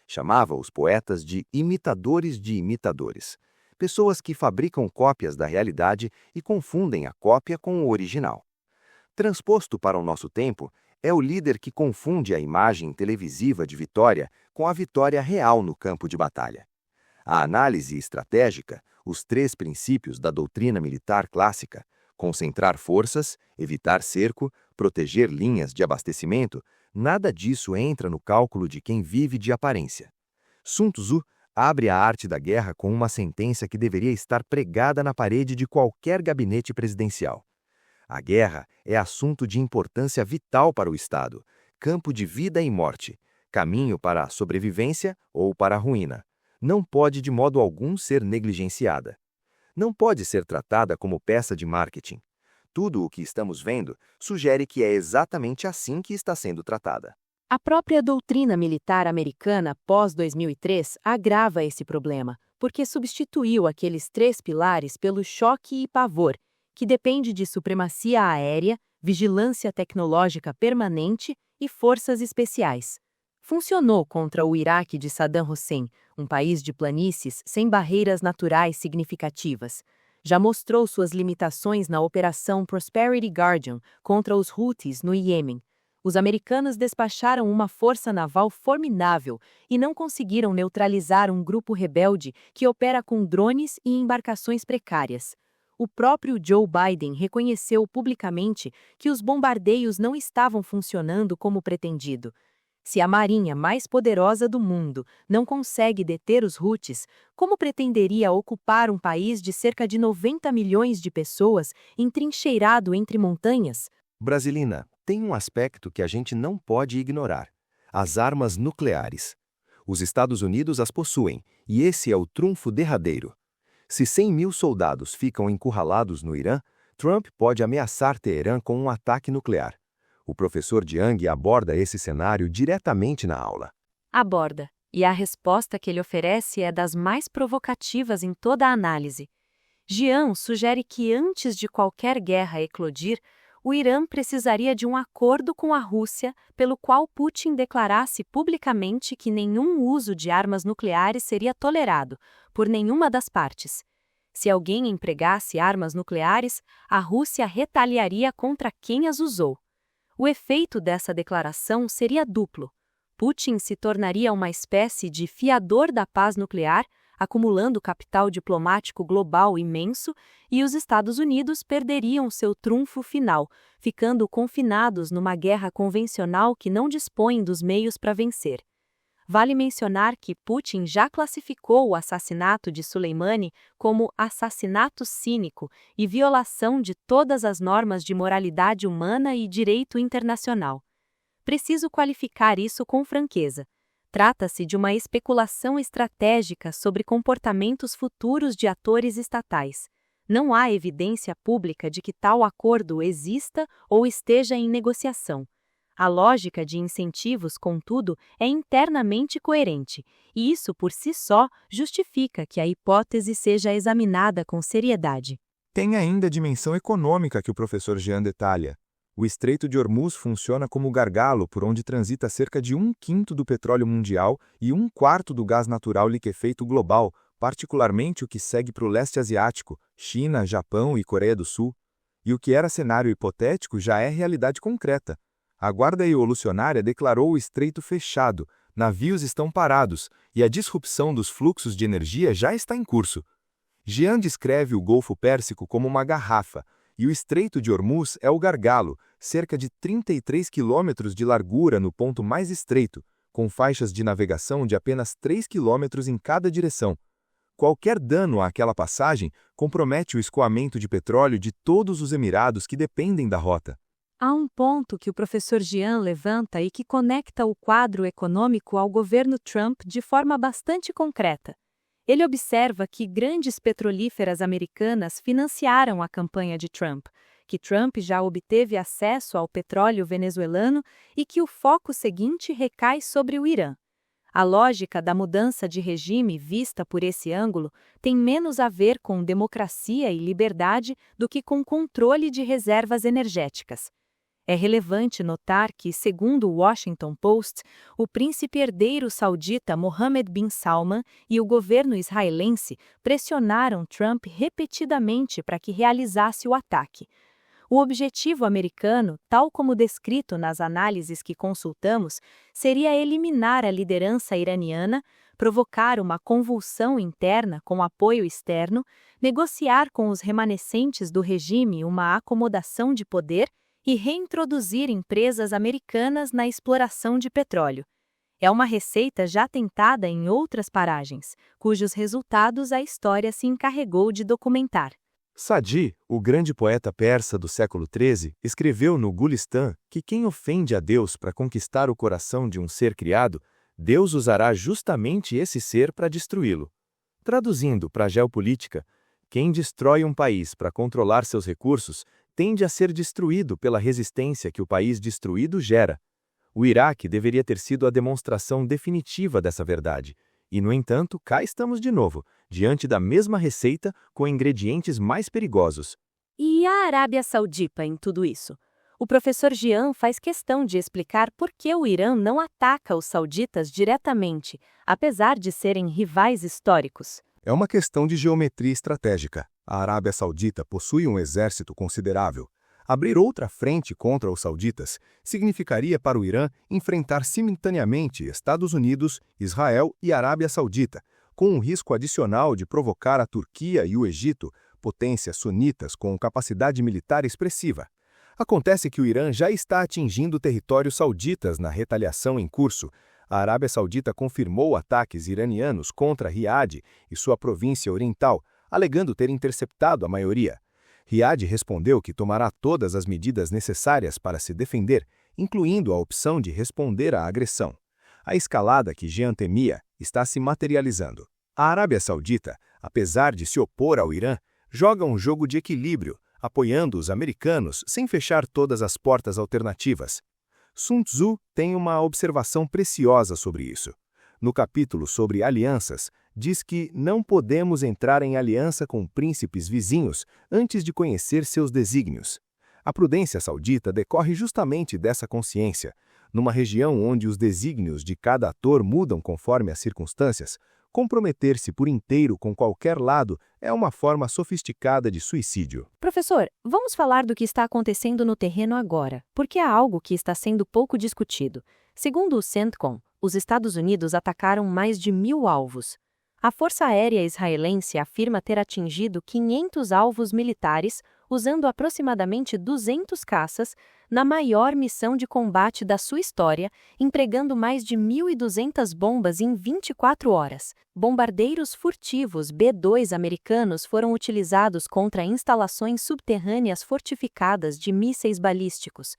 Chamava os poetas de imitadores, pessoas que fabricam cópias da realidade e confundem a cópia com o original. Transposto para o nosso tempo, é o líder que confunde a imagem televisiva de vitória com a vitória real no campo de batalha. A análise estratégica, os 3 princípios da doutrina militar clássica, concentrar forças, evitar cerco, proteger linhas de abastecimento, nada disso entra no cálculo de quem vive de aparência. Sun Tzu abre a arte da guerra com uma sentença que deveria estar pregada na parede de qualquer gabinete presidencial. A guerra é assunto de importância vital para o Estado, campo de vida e morte, caminho para a sobrevivência ou para a ruína. Não pode de modo algum ser negligenciada. Não pode ser tratada como peça de marketing. Tudo o que estamos vendo sugere que é exatamente assim que está sendo tratada. A própria doutrina militar americana pós-2003 agrava esse problema, porque substituiu aqueles 3 pilares pelo choque e pavor, que depende de supremacia aérea, vigilância tecnológica permanente e forças especiais. Funcionou contra o Iraque de Saddam Hussein, um país de planícies sem barreiras naturais significativas. Já mostrou suas limitações na Operação Prosperity Guardian contra os Houthis no Iêmen. Os americanos despacharam uma força naval formidável e não conseguiram neutralizar um grupo rebelde que opera com drones e embarcações precárias. O próprio Joe Biden reconheceu publicamente que os bombardeios não estavam funcionando como pretendido. Se a marinha mais poderosa do mundo não consegue deter os Houthis, como pretenderia ocupar um país de cerca de 90 milhões de pessoas entrincheirado entre montanhas? Brasilina, tem um aspecto que a gente não pode ignorar: as armas nucleares. Os Estados Unidos as possuem, e esse é o trunfo derradeiro. Se 100.000 soldados ficam encurralados no Irã, Trump pode ameaçar Teherã com um ataque nuclear. O professor Jiang aborda esse cenário diretamente na aula. Aborda, e a resposta que ele oferece é das mais provocativas em toda a análise. Jiang sugere que antes de qualquer guerra eclodir, o Irã precisaria de um acordo com a Rússia pelo qual Putin declarasse publicamente que nenhum uso de armas nucleares seria tolerado por nenhuma das partes. Se alguém empregasse armas nucleares, a Rússia retaliaria contra quem as usou. O efeito dessa declaração seria duplo. Putin se tornaria uma espécie de fiador da paz nuclear, acumulando capital diplomático global imenso, e os Estados Unidos perderiam seu trunfo final, ficando confinados numa guerra convencional que não dispõe dos meios para vencer. Vale mencionar que Putin já classificou o assassinato de Soleimani como assassinato cínico e violação de todas as normas de moralidade humana e direito internacional. Preciso qualificar isso com franqueza. Trata-se de uma especulação estratégica sobre comportamentos futuros de atores estatais. Não há evidência pública de que tal acordo exista ou esteja em negociação. A lógica de incentivos, contudo, é internamente coerente, e isso por si só justifica que a hipótese seja examinada com seriedade. Tem ainda a dimensão econômica que o professor Jean detalha. O Estreito de Hormuz funciona como gargalo por onde transita cerca de 1/5 do petróleo mundial e 1/4 do gás natural liquefeito global, particularmente o que segue para o leste asiático, China, Japão e Coreia do Sul. E o que era cenário hipotético já é realidade concreta. A Guarda Evolucionária declarou o estreito fechado, navios estão parados e a disrupção dos fluxos de energia já está em curso. Jean descreve o Golfo Pérsico como uma garrafa, e o Estreito de Hormuz é o gargalo, cerca de 33 quilômetros de largura no ponto mais estreito, com faixas de navegação de apenas 3 quilômetros em cada direção. Qualquer dano àquela passagem compromete o escoamento de petróleo de todos os Emirados que dependem da rota. Há um ponto que o professor Jean levanta e que conecta o quadro econômico ao governo Trump de forma bastante concreta. Ele observa que grandes petrolíferas americanas financiaram a campanha de Trump, que Trump já obteve acesso ao petróleo venezuelano e que o foco seguinte recai sobre o Irã. A lógica da mudança de regime vista por esse ângulo tem menos a ver com democracia e liberdade do que com controle de reservas energéticas. É relevante notar que, segundo o Washington Post, o príncipe herdeiro saudita Mohammed bin Salman e o governo israelense pressionaram Trump repetidamente para que realizasse o ataque. O objetivo americano, tal como descrito nas análises que consultamos, seria eliminar a liderança iraniana, provocar uma convulsão interna com apoio externo, negociar com os remanescentes do regime uma acomodação de poder e reintroduzir empresas americanas na exploração de petróleo. É uma receita já tentada em outras paragens, cujos resultados a história se encarregou de documentar. Sadi, o grande poeta persa do século XIII, escreveu no Gulistan que quem ofende a Deus para conquistar o coração de um ser criado, Deus usará justamente esse ser para destruí-lo. Traduzindo para a geopolítica, quem destrói um país para controlar seus recursos tende a ser destruído pela resistência que o país destruído gera. O Iraque deveria ter sido a demonstração definitiva dessa verdade. E, no entanto, cá estamos de novo, diante da mesma receita com ingredientes mais perigosos. E a Arábia Saudita em tudo isso? O professor Jean faz questão de explicar por que o Irã não ataca os sauditas diretamente, apesar de serem rivais históricos. É uma questão de geometria estratégica. A Arábia Saudita possui um exército considerável. Abrir outra frente contra os sauditas significaria para o Irã enfrentar simultaneamente Estados Unidos, Israel e Arábia Saudita, com um risco adicional de provocar a Turquia e o Egito, potências sunitas com capacidade militar expressiva. Acontece que o Irã já está atingindo territórios sauditas na retaliação em curso. A Arábia Saudita confirmou ataques iranianos contra Riad e sua província oriental, alegando ter interceptado a maioria. Riad respondeu que tomará todas as medidas necessárias para se defender, incluindo a opção de responder à agressão. A escalada que Jean temia está se materializando. A Arábia Saudita, apesar de se opor ao Irã, joga um jogo de equilíbrio, apoiando os americanos sem fechar todas as portas alternativas. Sun Tzu tem uma observação preciosa sobre isso. No capítulo sobre alianças, diz que não podemos entrar em aliança com príncipes vizinhos antes de conhecer seus desígnios. A prudência saudita decorre justamente dessa consciência. Numa região onde os desígnios de cada ator mudam conforme as circunstâncias, comprometer-se por inteiro com qualquer lado é uma forma sofisticada de suicídio. Professor, vamos falar do que está acontecendo no terreno agora, porque há algo que está sendo pouco discutido. Segundo o CENTCOM, os Estados Unidos atacaram mais de 1.000 alvos. A Força Aérea Israelense afirma ter atingido 500 alvos militares, usando aproximadamente 200 caças, na maior missão de combate da sua história, empregando mais de 1.200 bombas em 24 horas. Bombardeiros furtivos B-2 americanos foram utilizados contra instalações subterrâneas fortificadas de mísseis balísticos.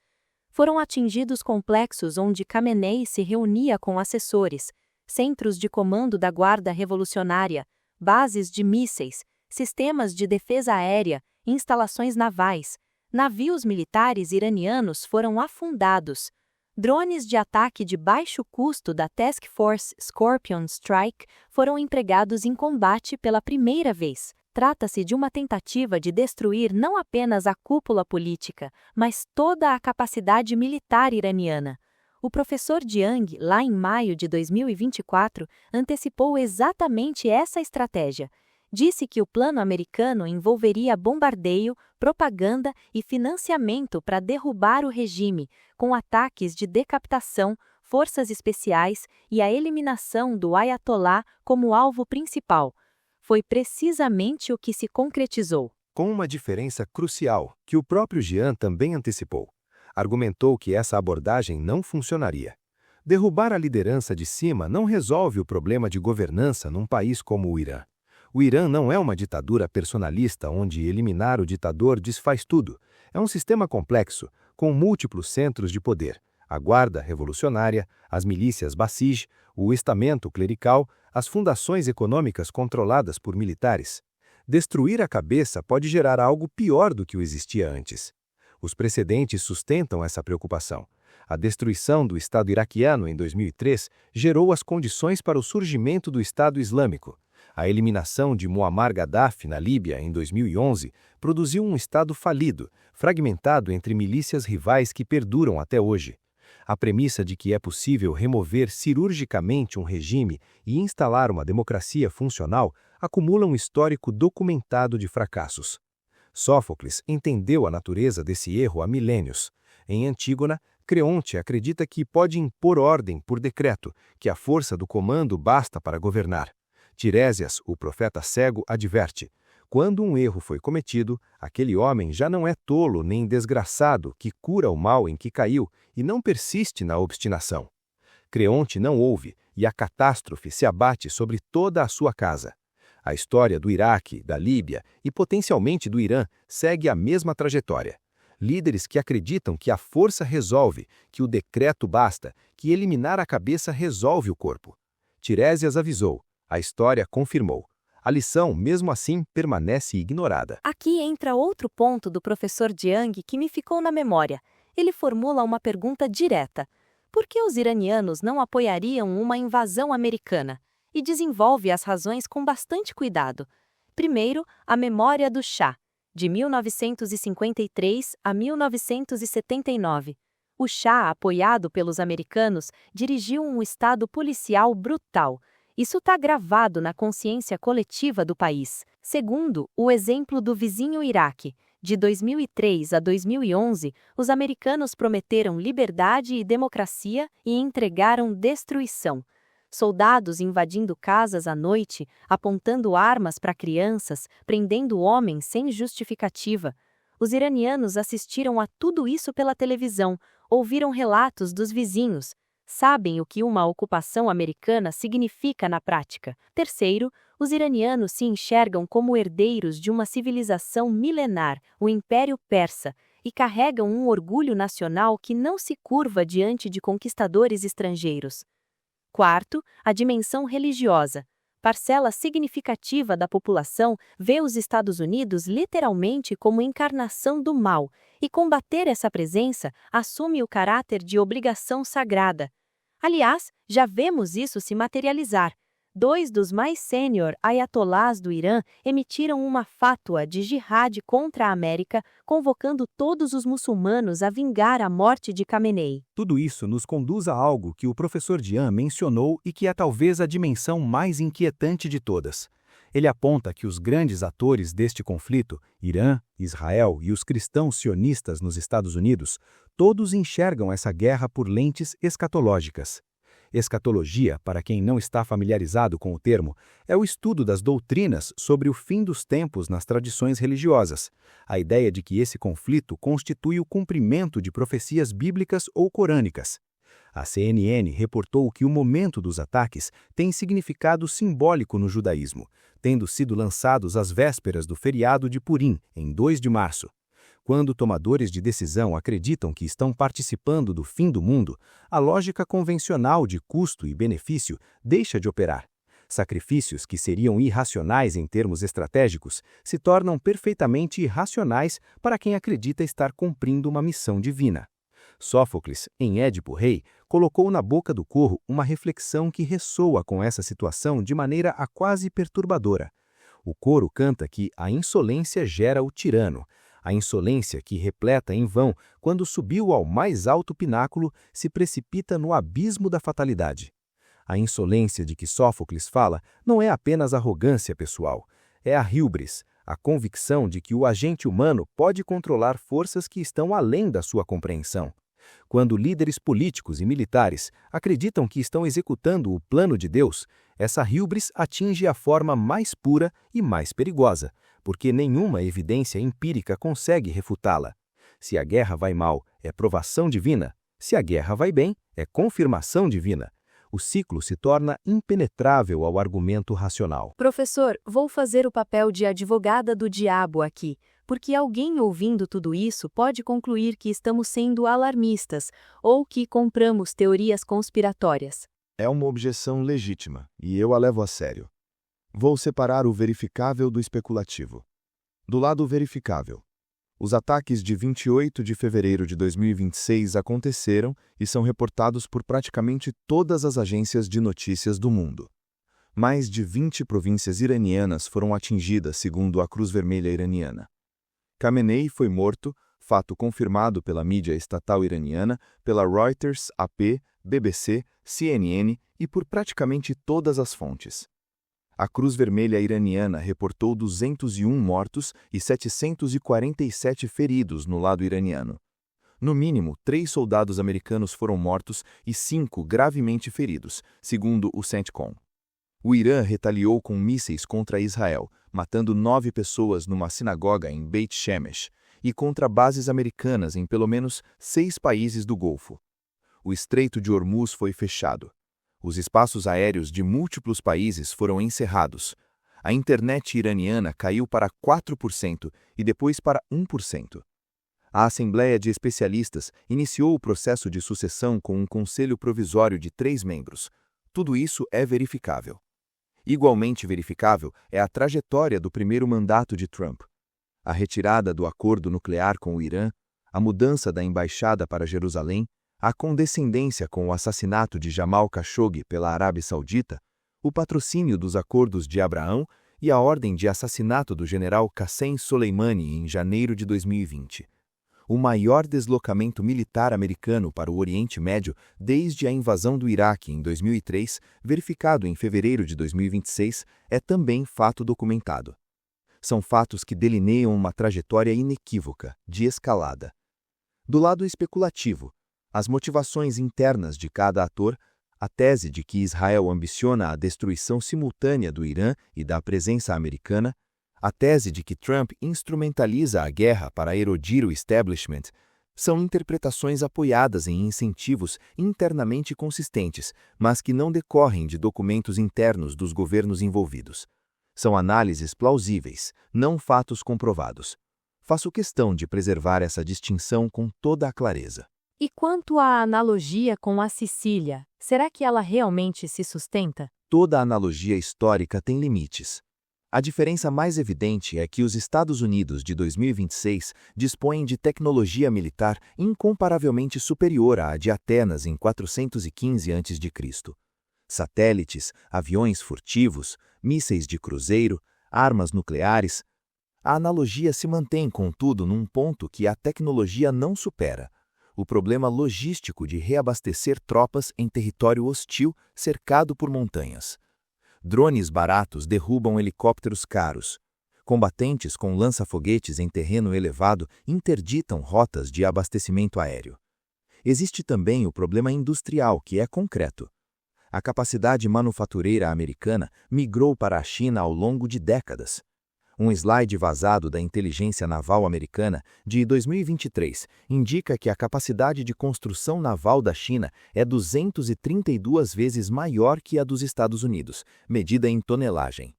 Foram atingidos complexos onde Khamenei se reunia com assessores, centros de comando da Guarda Revolucionária, bases de mísseis, sistemas de defesa aérea, instalações navais. Navios militares iranianos foram afundados. Drones de ataque de baixo custo da Task Force Scorpion Strike foram empregados em combate pela primeira vez. Trata-se de uma tentativa de destruir não apenas a cúpula política, mas toda a capacidade militar iraniana. O professor Jiang, lá em maio de 2024, antecipou exatamente essa estratégia. Disse que o plano americano envolveria bombardeio, propaganda e financiamento para derrubar o regime, com ataques de decapitação, forças especiais e a eliminação do Ayatollah como alvo principal. Foi precisamente o que se concretizou. Com uma diferença crucial, que o próprio Jiang também antecipou. Argumentou que essa abordagem não funcionaria. Derrubar a liderança de cima não resolve o problema de governança num país como o Irã. O Irã não é uma ditadura personalista onde eliminar o ditador desfaz tudo. É um sistema complexo, com múltiplos centros de poder. A Guarda Revolucionária, as milícias Basij, o estamento clerical, as fundações econômicas controladas por militares. Destruir a cabeça pode gerar algo pior do que o existia antes. Os precedentes sustentam essa preocupação. A destruição do Estado iraquiano em 2003 gerou as condições para o surgimento do Estado Islâmico. A eliminação de Muammar Gaddafi na Líbia em 2011 produziu um Estado falido, fragmentado entre milícias rivais que perduram até hoje. A premissa de que é possível remover cirurgicamente um regime e instalar uma democracia funcional acumula um histórico documentado de fracassos. Sófocles entendeu a natureza desse erro há milênios. Em Antígona, Creonte acredita que pode impor ordem por decreto, que a força do comando basta para governar. Tiresias, o profeta cego, adverte: quando um erro foi cometido, aquele homem já não é tolo nem desgraçado que cura o mal em que caiu e não persiste na obstinação. Creonte não ouve e a catástrofe se abate sobre toda a sua casa. A história do Iraque, da Líbia e potencialmente do Irã segue a mesma trajetória. Líderes que acreditam que a força resolve, que o decreto basta, que eliminar a cabeça resolve o corpo. Tiresias avisou, a história confirmou. A lição, mesmo assim, permanece ignorada. Aqui entra outro ponto do professor Jiang que me ficou na memória. Ele formula uma pergunta direta. Por que os iranianos não apoiariam uma invasão americana? E desenvolve as razões com bastante cuidado. Primeiro, a memória do Shah, de 1953 a 1979. O Shah, apoiado pelos americanos, dirigiu um estado policial brutal. Isso está gravado na consciência coletiva do país. Segundo, o exemplo do vizinho Iraque. De 2003 a 2011, os americanos prometeram liberdade e democracia e entregaram destruição. Soldados invadindo casas à noite, apontando armas para crianças, prendendo homens sem justificativa. Os iranianos assistiram a tudo isso pela televisão, ouviram relatos dos vizinhos, sabem o que uma ocupação americana significa na prática. Terceiro, os iranianos se enxergam como herdeiros de uma civilização milenar, o Império Persa, e carregam um orgulho nacional que não se curva diante de conquistadores estrangeiros. Quarto, a dimensão religiosa. Parcela significativa da população vê os Estados Unidos literalmente como encarnação do mal, e combater essa presença assume o caráter de obrigação sagrada. Aliás, já vemos isso se materializar. 2 dos mais sênior ayatolás do Irã emitiram uma fátua de jihad contra a América, convocando todos os muçulmanos a vingar a morte de Khamenei. Tudo isso nos conduz a algo que o professor Jiang mencionou e que é talvez a dimensão mais inquietante de todas. Ele aponta que os grandes atores deste conflito, Irã, Israel e os cristãos sionistas nos Estados Unidos, todos enxergam essa guerra por lentes escatológicas. Escatologia, para quem não está familiarizado com o termo, é o estudo das doutrinas sobre o fim dos tempos nas tradições religiosas. A ideia de que esse conflito constitui o cumprimento de profecias bíblicas ou corânicas. A CNN reportou que o momento dos ataques tem significado simbólico no judaísmo, tendo sido lançados às vésperas do feriado de Purim, em 2 de março. Quando tomadores de decisão acreditam que estão participando do fim do mundo, a lógica convencional de custo e benefício deixa de operar. Sacrifícios que seriam irracionais em termos estratégicos se tornam perfeitamente irracionais para quem acredita estar cumprindo uma missão divina. Sófocles, em Édipo Rei, colocou na boca do corvo uma reflexão que ressoa com essa situação de maneira a quase perturbadora. O coro canta que a insolência gera o tirano. A insolência que repleta em vão, quando subiu ao mais alto pináculo, se precipita no abismo da fatalidade. A insolência de que Sófocles fala não é apenas arrogância pessoal, é a híbris, a convicção de que o agente humano pode controlar forças que estão além da sua compreensão. Quando líderes políticos e militares acreditam que estão executando o plano de Deus, essa híbris atinge a forma mais pura e mais perigosa, porque nenhuma evidência empírica consegue refutá-la. Se a guerra vai mal, é provação divina. Se a guerra vai bem, é confirmação divina. O ciclo se torna impenetrável ao argumento racional. Professor, vou fazer o papel de advogada do diabo aqui, porque alguém ouvindo tudo isso pode concluir que estamos sendo alarmistas ou que compramos teorias conspiratórias. É uma objeção legítima, e eu a levo a sério. Vou separar o verificável do especulativo. Do lado verificável, os ataques de 28 de fevereiro de 2026 aconteceram e são reportados por praticamente todas as agências de notícias do mundo. Mais de 20 províncias iranianas foram atingidas, segundo a Cruz Vermelha iraniana. Khamenei foi morto, fato confirmado pela mídia estatal iraniana, pela Reuters, AP, BBC, CNN e por praticamente todas as fontes. A Cruz Vermelha iraniana reportou 201 mortos e 747 feridos no lado iraniano. No mínimo, 3 soldados americanos foram mortos e 5 gravemente feridos, segundo o CENTCOM. O Irã retaliou com mísseis contra Israel, matando 9 pessoas numa sinagoga em Beit Shemesh, e contra bases americanas em pelo menos 6 países do Golfo. O Estreito de Hormuz foi fechado. Os espaços aéreos de múltiplos países foram encerrados. A internet iraniana caiu para 4% e depois para 1%. A Assembleia de Especialistas iniciou o processo de sucessão com um conselho provisório de 3 membros. Tudo isso é verificável. Igualmente verificável é a trajetória do primeiro mandato de Trump. A retirada do acordo nuclear com o Irã, a mudança da embaixada para Jerusalém, a condescendência com o assassinato de Jamal Khashoggi pela Arábia Saudita, o patrocínio dos acordos de Abraão e a ordem de assassinato do general Qassem Soleimani em janeiro de 2020. O maior deslocamento militar americano para o Oriente Médio desde a invasão do Iraque em 2003, verificado em fevereiro de 2026, é também fato documentado. São fatos que delineiam uma trajetória inequívoca, de escalada. Do lado especulativo, as motivações internas de cada ator, a tese de que Israel ambiciona a destruição simultânea do Irã e da presença americana, a tese de que Trump instrumentaliza a guerra para erodir o establishment, são interpretações apoiadas em incentivos internamente consistentes, mas que não decorrem de documentos internos dos governos envolvidos. São análises plausíveis, não fatos comprovados. Faço questão de preservar essa distinção com toda a clareza. E quanto à analogia com a Sicília, será que ela realmente se sustenta? Toda analogia histórica tem limites. A diferença mais evidente é que os Estados Unidos de 2026 dispõem de tecnologia militar incomparavelmente superior à de Atenas em 415 a.C. Satélites, aviões furtivos, mísseis de cruzeiro, armas nucleares. A analogia se mantém, contudo, num ponto que a tecnologia não supera: o problema logístico de reabastecer tropas em território hostil cercado por montanhas. Drones baratos derrubam helicópteros caros. Combatentes com lança-foguetes em terreno elevado interditam rotas de abastecimento aéreo. Existe também o problema industrial, que é concreto. A capacidade manufatureira americana migrou para a China ao longo de décadas. Um slide vazado da Inteligência Naval Americana, de 2023, indica que a capacidade de construção naval da China é 232 vezes maior que a dos Estados Unidos, medida em tonelagem.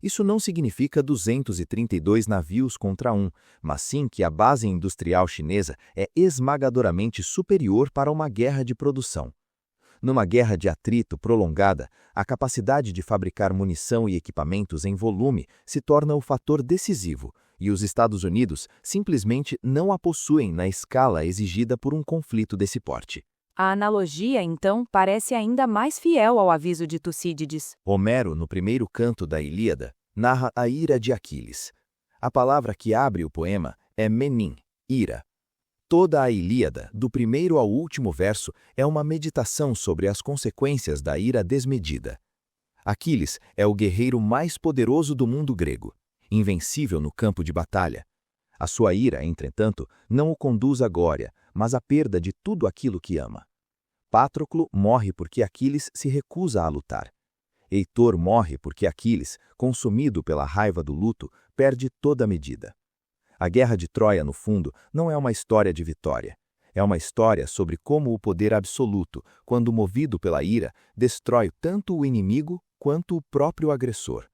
Isso não significa 232 navios contra um, mas sim que a base industrial chinesa é esmagadoramente superior para uma guerra de produção. Numa guerra de atrito prolongada, a capacidade de fabricar munição e equipamentos em volume se torna o fator decisivo, e os Estados Unidos simplesmente não a possuem na escala exigida por um conflito desse porte. A analogia, então, parece ainda mais fiel ao aviso de Tucídides. Homero, no primeiro canto da Ilíada, narra a ira de Aquiles. A palavra que abre o poema é menim, ira. Toda a Ilíada, do primeiro ao último verso, é uma meditação sobre as consequências da ira desmedida. Aquiles é o guerreiro mais poderoso do mundo grego, invencível no campo de batalha. A sua ira, entretanto, não o conduz à glória, mas à perda de tudo aquilo que ama. Patroclo morre porque Aquiles se recusa a lutar. Heitor morre porque Aquiles, consumido pela raiva do luto, perde toda a medida. A Guerra de Troia, no fundo, não é uma história de vitória. É uma história sobre como o poder absoluto, quando movido pela ira, destrói tanto o inimigo quanto o próprio agressor.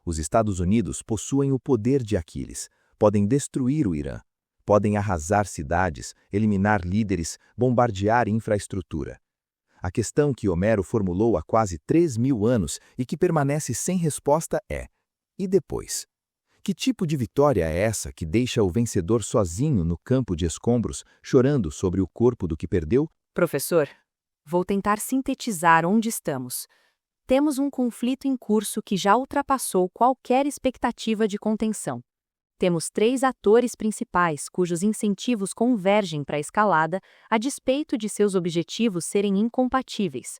Os Estados Unidos possuem o poder de Aquiles, podem destruir o Irã, podem arrasar cidades, eliminar líderes, bombardear infraestrutura. A questão que Homero formulou há quase 3.000 anos e que permanece sem resposta é: e depois? Que tipo de vitória é essa que deixa o vencedor sozinho no campo de escombros, chorando sobre o corpo do que perdeu? Professor, vou tentar sintetizar onde estamos. Temos um conflito em curso que já ultrapassou qualquer expectativa de contenção. Temos 3 atores principais cujos incentivos convergem para a escalada, a despeito de seus objetivos serem incompatíveis.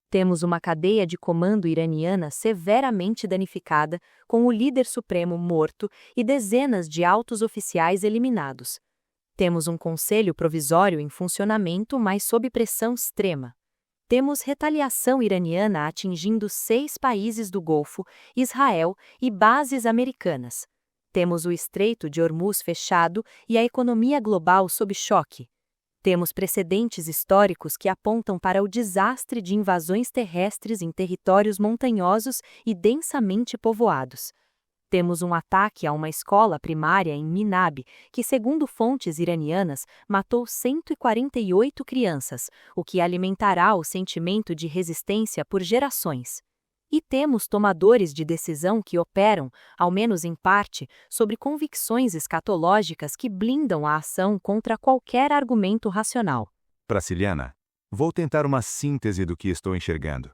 Temos uma cadeia de comando iraniana severamente danificada, com o líder supremo morto e dezenas de altos oficiais eliminados. Temos um conselho provisório em funcionamento, mas sob pressão extrema. Temos retaliação iraniana atingindo 6 países do Golfo, Israel e bases americanas. Temos o Estreito de Hormuz fechado e a economia global sob choque. Temos precedentes históricos que apontam para o desastre de invasões terrestres em territórios montanhosos e densamente povoados. Temos um ataque a uma escola primária em Minab, que, segundo fontes iranianas, matou 148 crianças, o que alimentará o sentimento de resistência por gerações. E temos tomadores de decisão que operam, ao menos em parte, sobre convicções escatológicas que blindam a ação contra qualquer argumento racional. Brasiliana, vou tentar uma síntese do que estou enxergando.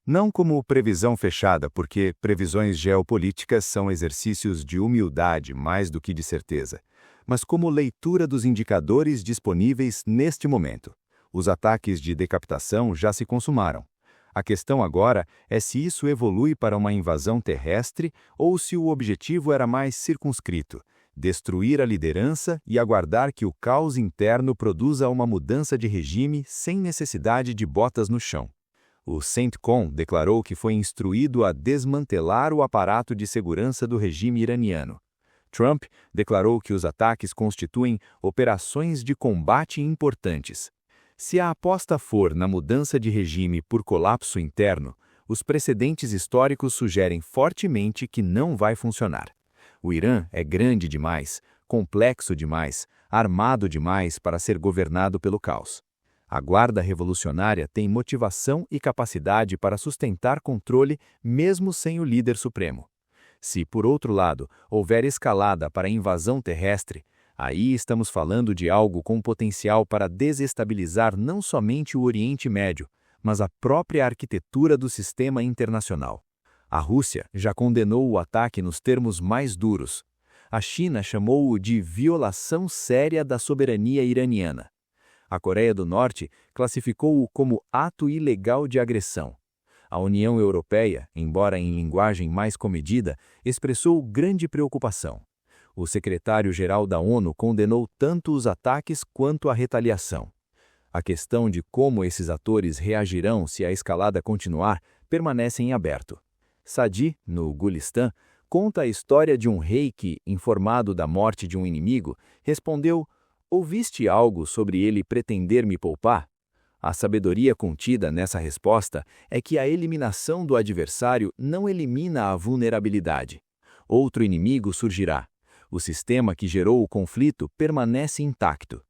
Não como previsão fechada, porque previsões geopolíticas são exercícios de humildade mais do que de certeza, mas como leitura dos indicadores disponíveis neste momento. Os ataques de decapitação já se consumaram. A questão agora é se isso evolui para uma invasão terrestre ou se o objetivo era mais circunscrito, destruir a liderança e aguardar que o caos interno produza uma mudança de regime sem necessidade de botas no chão. O CENTCOM declarou que foi instruído a desmantelar o aparato de segurança do regime iraniano. Trump declarou que os ataques constituem operações de combate importantes. Se a aposta for na mudança de regime por colapso interno, os precedentes históricos sugerem fortemente que não vai funcionar. O Irã é grande demais, complexo demais, armado demais para ser governado pelo caos. A Guarda Revolucionária tem motivação e capacidade para sustentar controle mesmo sem o líder supremo. Se, por outro lado, houver escalada para a invasão terrestre, aí estamos falando de algo com potencial para desestabilizar não somente o Oriente Médio, mas a própria arquitetura do sistema internacional. A Rússia já condenou o ataque nos termos mais duros. A China chamou-o de violação séria da soberania iraniana. A Coreia do Norte classificou-o como ato ilegal de agressão. A União Europeia, embora em linguagem mais comedida, expressou grande preocupação. O secretário-geral da ONU condenou tanto os ataques quanto a retaliação. A questão de como esses atores reagirão se a escalada continuar permanece em aberto. Sadi, no Gulistã, conta a história de um rei que, informado da morte de um inimigo, respondeu: "Ouviste algo sobre ele pretender me poupar?" A sabedoria contida nessa resposta é que a eliminação do adversário não elimina a vulnerabilidade. Outro inimigo surgirá. O sistema que gerou o conflito permanece intacto.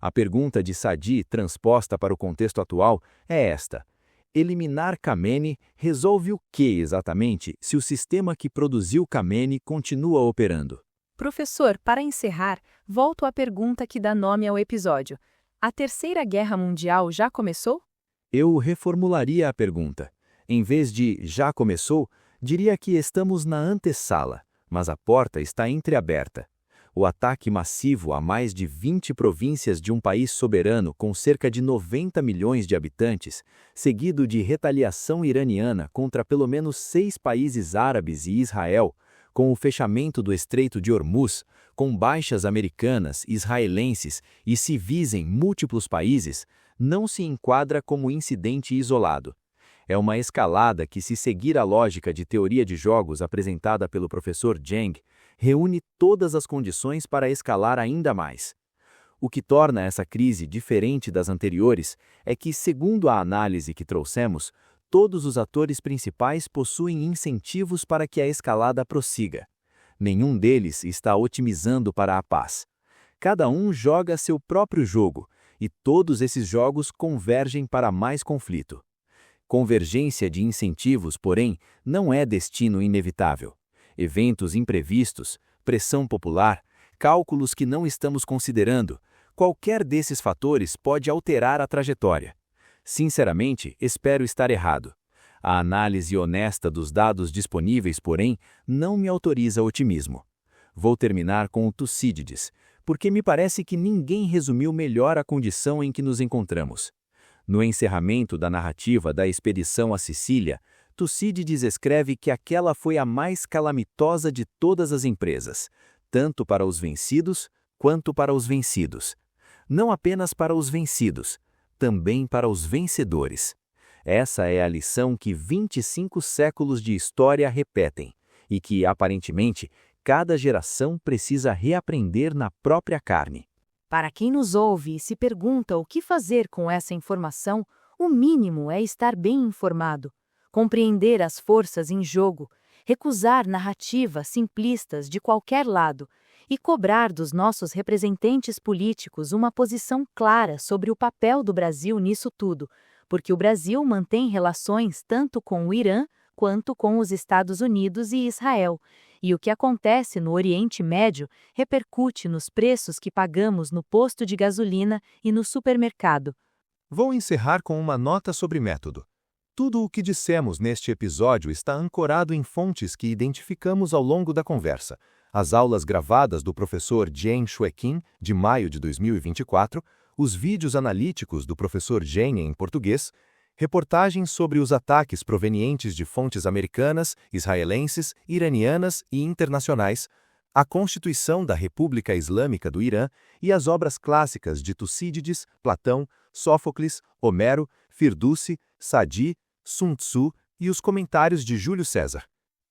A pergunta de Sadi, transposta para o contexto atual, é esta: eliminar Khamenei resolve o que exatamente se o sistema que produziu Khamenei continua operando? Professor, para encerrar, volto à pergunta que dá nome ao episódio. A Terceira Guerra Mundial já começou? Eu reformularia a pergunta. Em vez de "já começou", diria que estamos na antessala, mas a porta está entreaberta. O ataque massivo a mais de 20 províncias de um país soberano com cerca de 90 milhões de habitantes, seguido de retaliação iraniana contra pelo menos 6 países árabes e Israel, com o fechamento do Estreito de Hormuz, com baixas americanas, israelenses e civis em múltiplos países, não se enquadra como incidente isolado. É uma escalada que, se seguir a lógica de teoria de jogos apresentada pelo professor Zhang, reúne todas as condições para escalar ainda mais. O que torna essa crise diferente das anteriores é que, segundo a análise que trouxemos, todos os atores principais possuem incentivos para que a escalada prossiga. Nenhum deles está otimizando para a paz. Cada um joga seu próprio jogo, e todos esses jogos convergem para mais conflito. Convergência de incentivos, porém, não é destino inevitável. Eventos imprevistos, pressão popular, cálculos que não estamos considerando, qualquer desses fatores pode alterar a trajetória. Sinceramente, espero estar errado. A análise honesta dos dados disponíveis, porém, não me autoriza otimismo. Vou terminar com o Tucídides, porque me parece que ninguém resumiu melhor a condição em que nos encontramos. No encerramento da narrativa da expedição à Sicília, Tucídides escreve que aquela foi a mais calamitosa de todas as empresas, tanto para os vencidos quanto para os vencidos. Não apenas para os vencidos, também para os vencedores. Essa é a lição que 25 séculos de história repetem, e que, aparentemente, cada geração precisa reaprender na própria carne. Para quem nos ouve e se pergunta o que fazer com essa informação, o mínimo é estar bem informado, compreender as forças em jogo, recusar narrativas simplistas de qualquer lado e cobrar dos nossos representantes políticos uma posição clara sobre o papel do Brasil nisso tudo, porque o Brasil mantém relações tanto com o Irã quanto com os Estados Unidos e Israel, e o que acontece no Oriente Médio repercute nos preços que pagamos no posto de gasolina e no supermercado. Vou encerrar com uma nota sobre método. Tudo o que dissemos neste episódio está ancorado em fontes que identificamos ao longo da conversa. As aulas gravadas do professor Zheng Xueqin, de maio de 2024, os vídeos analíticos do professor Zheng em português, reportagens sobre os ataques provenientes de fontes americanas, israelenses, iranianas e internacionais, a Constituição da República Islâmica do Irã e as obras clássicas de Tucídides, Platão, Sófocles, Homero, Firdusi, Sadi, Sun Tzu e os comentários de Júlio César.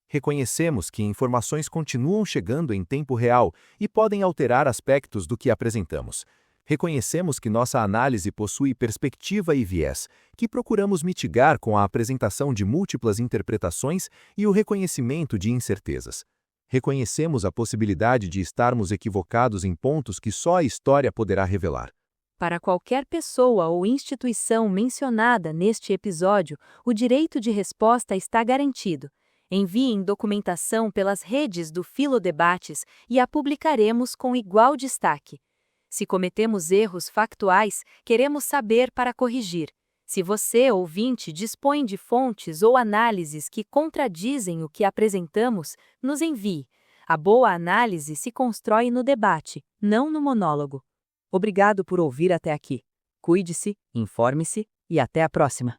Reconhecemos que informações continuam chegando em tempo real e podem alterar aspectos do que apresentamos. Reconhecemos que nossa análise possui perspectiva e viés, que procuramos mitigar com a apresentação de múltiplas interpretações e o reconhecimento de incertezas. Reconhecemos a possibilidade de estarmos equivocados em pontos que só a história poderá revelar. Para qualquer pessoa ou instituição mencionada neste episódio, o direito de resposta está garantido. Enviem documentação pelas redes do Filodebates e a publicaremos com igual destaque. Se cometemos erros factuais, queremos saber para corrigir. Se você, ouvinte, dispõe de fontes ou análises que contradizem o que apresentamos, nos envie. A boa análise se constrói no debate, não no monólogo. Obrigado por ouvir até aqui. Cuide-se, informe-se e até a próxima.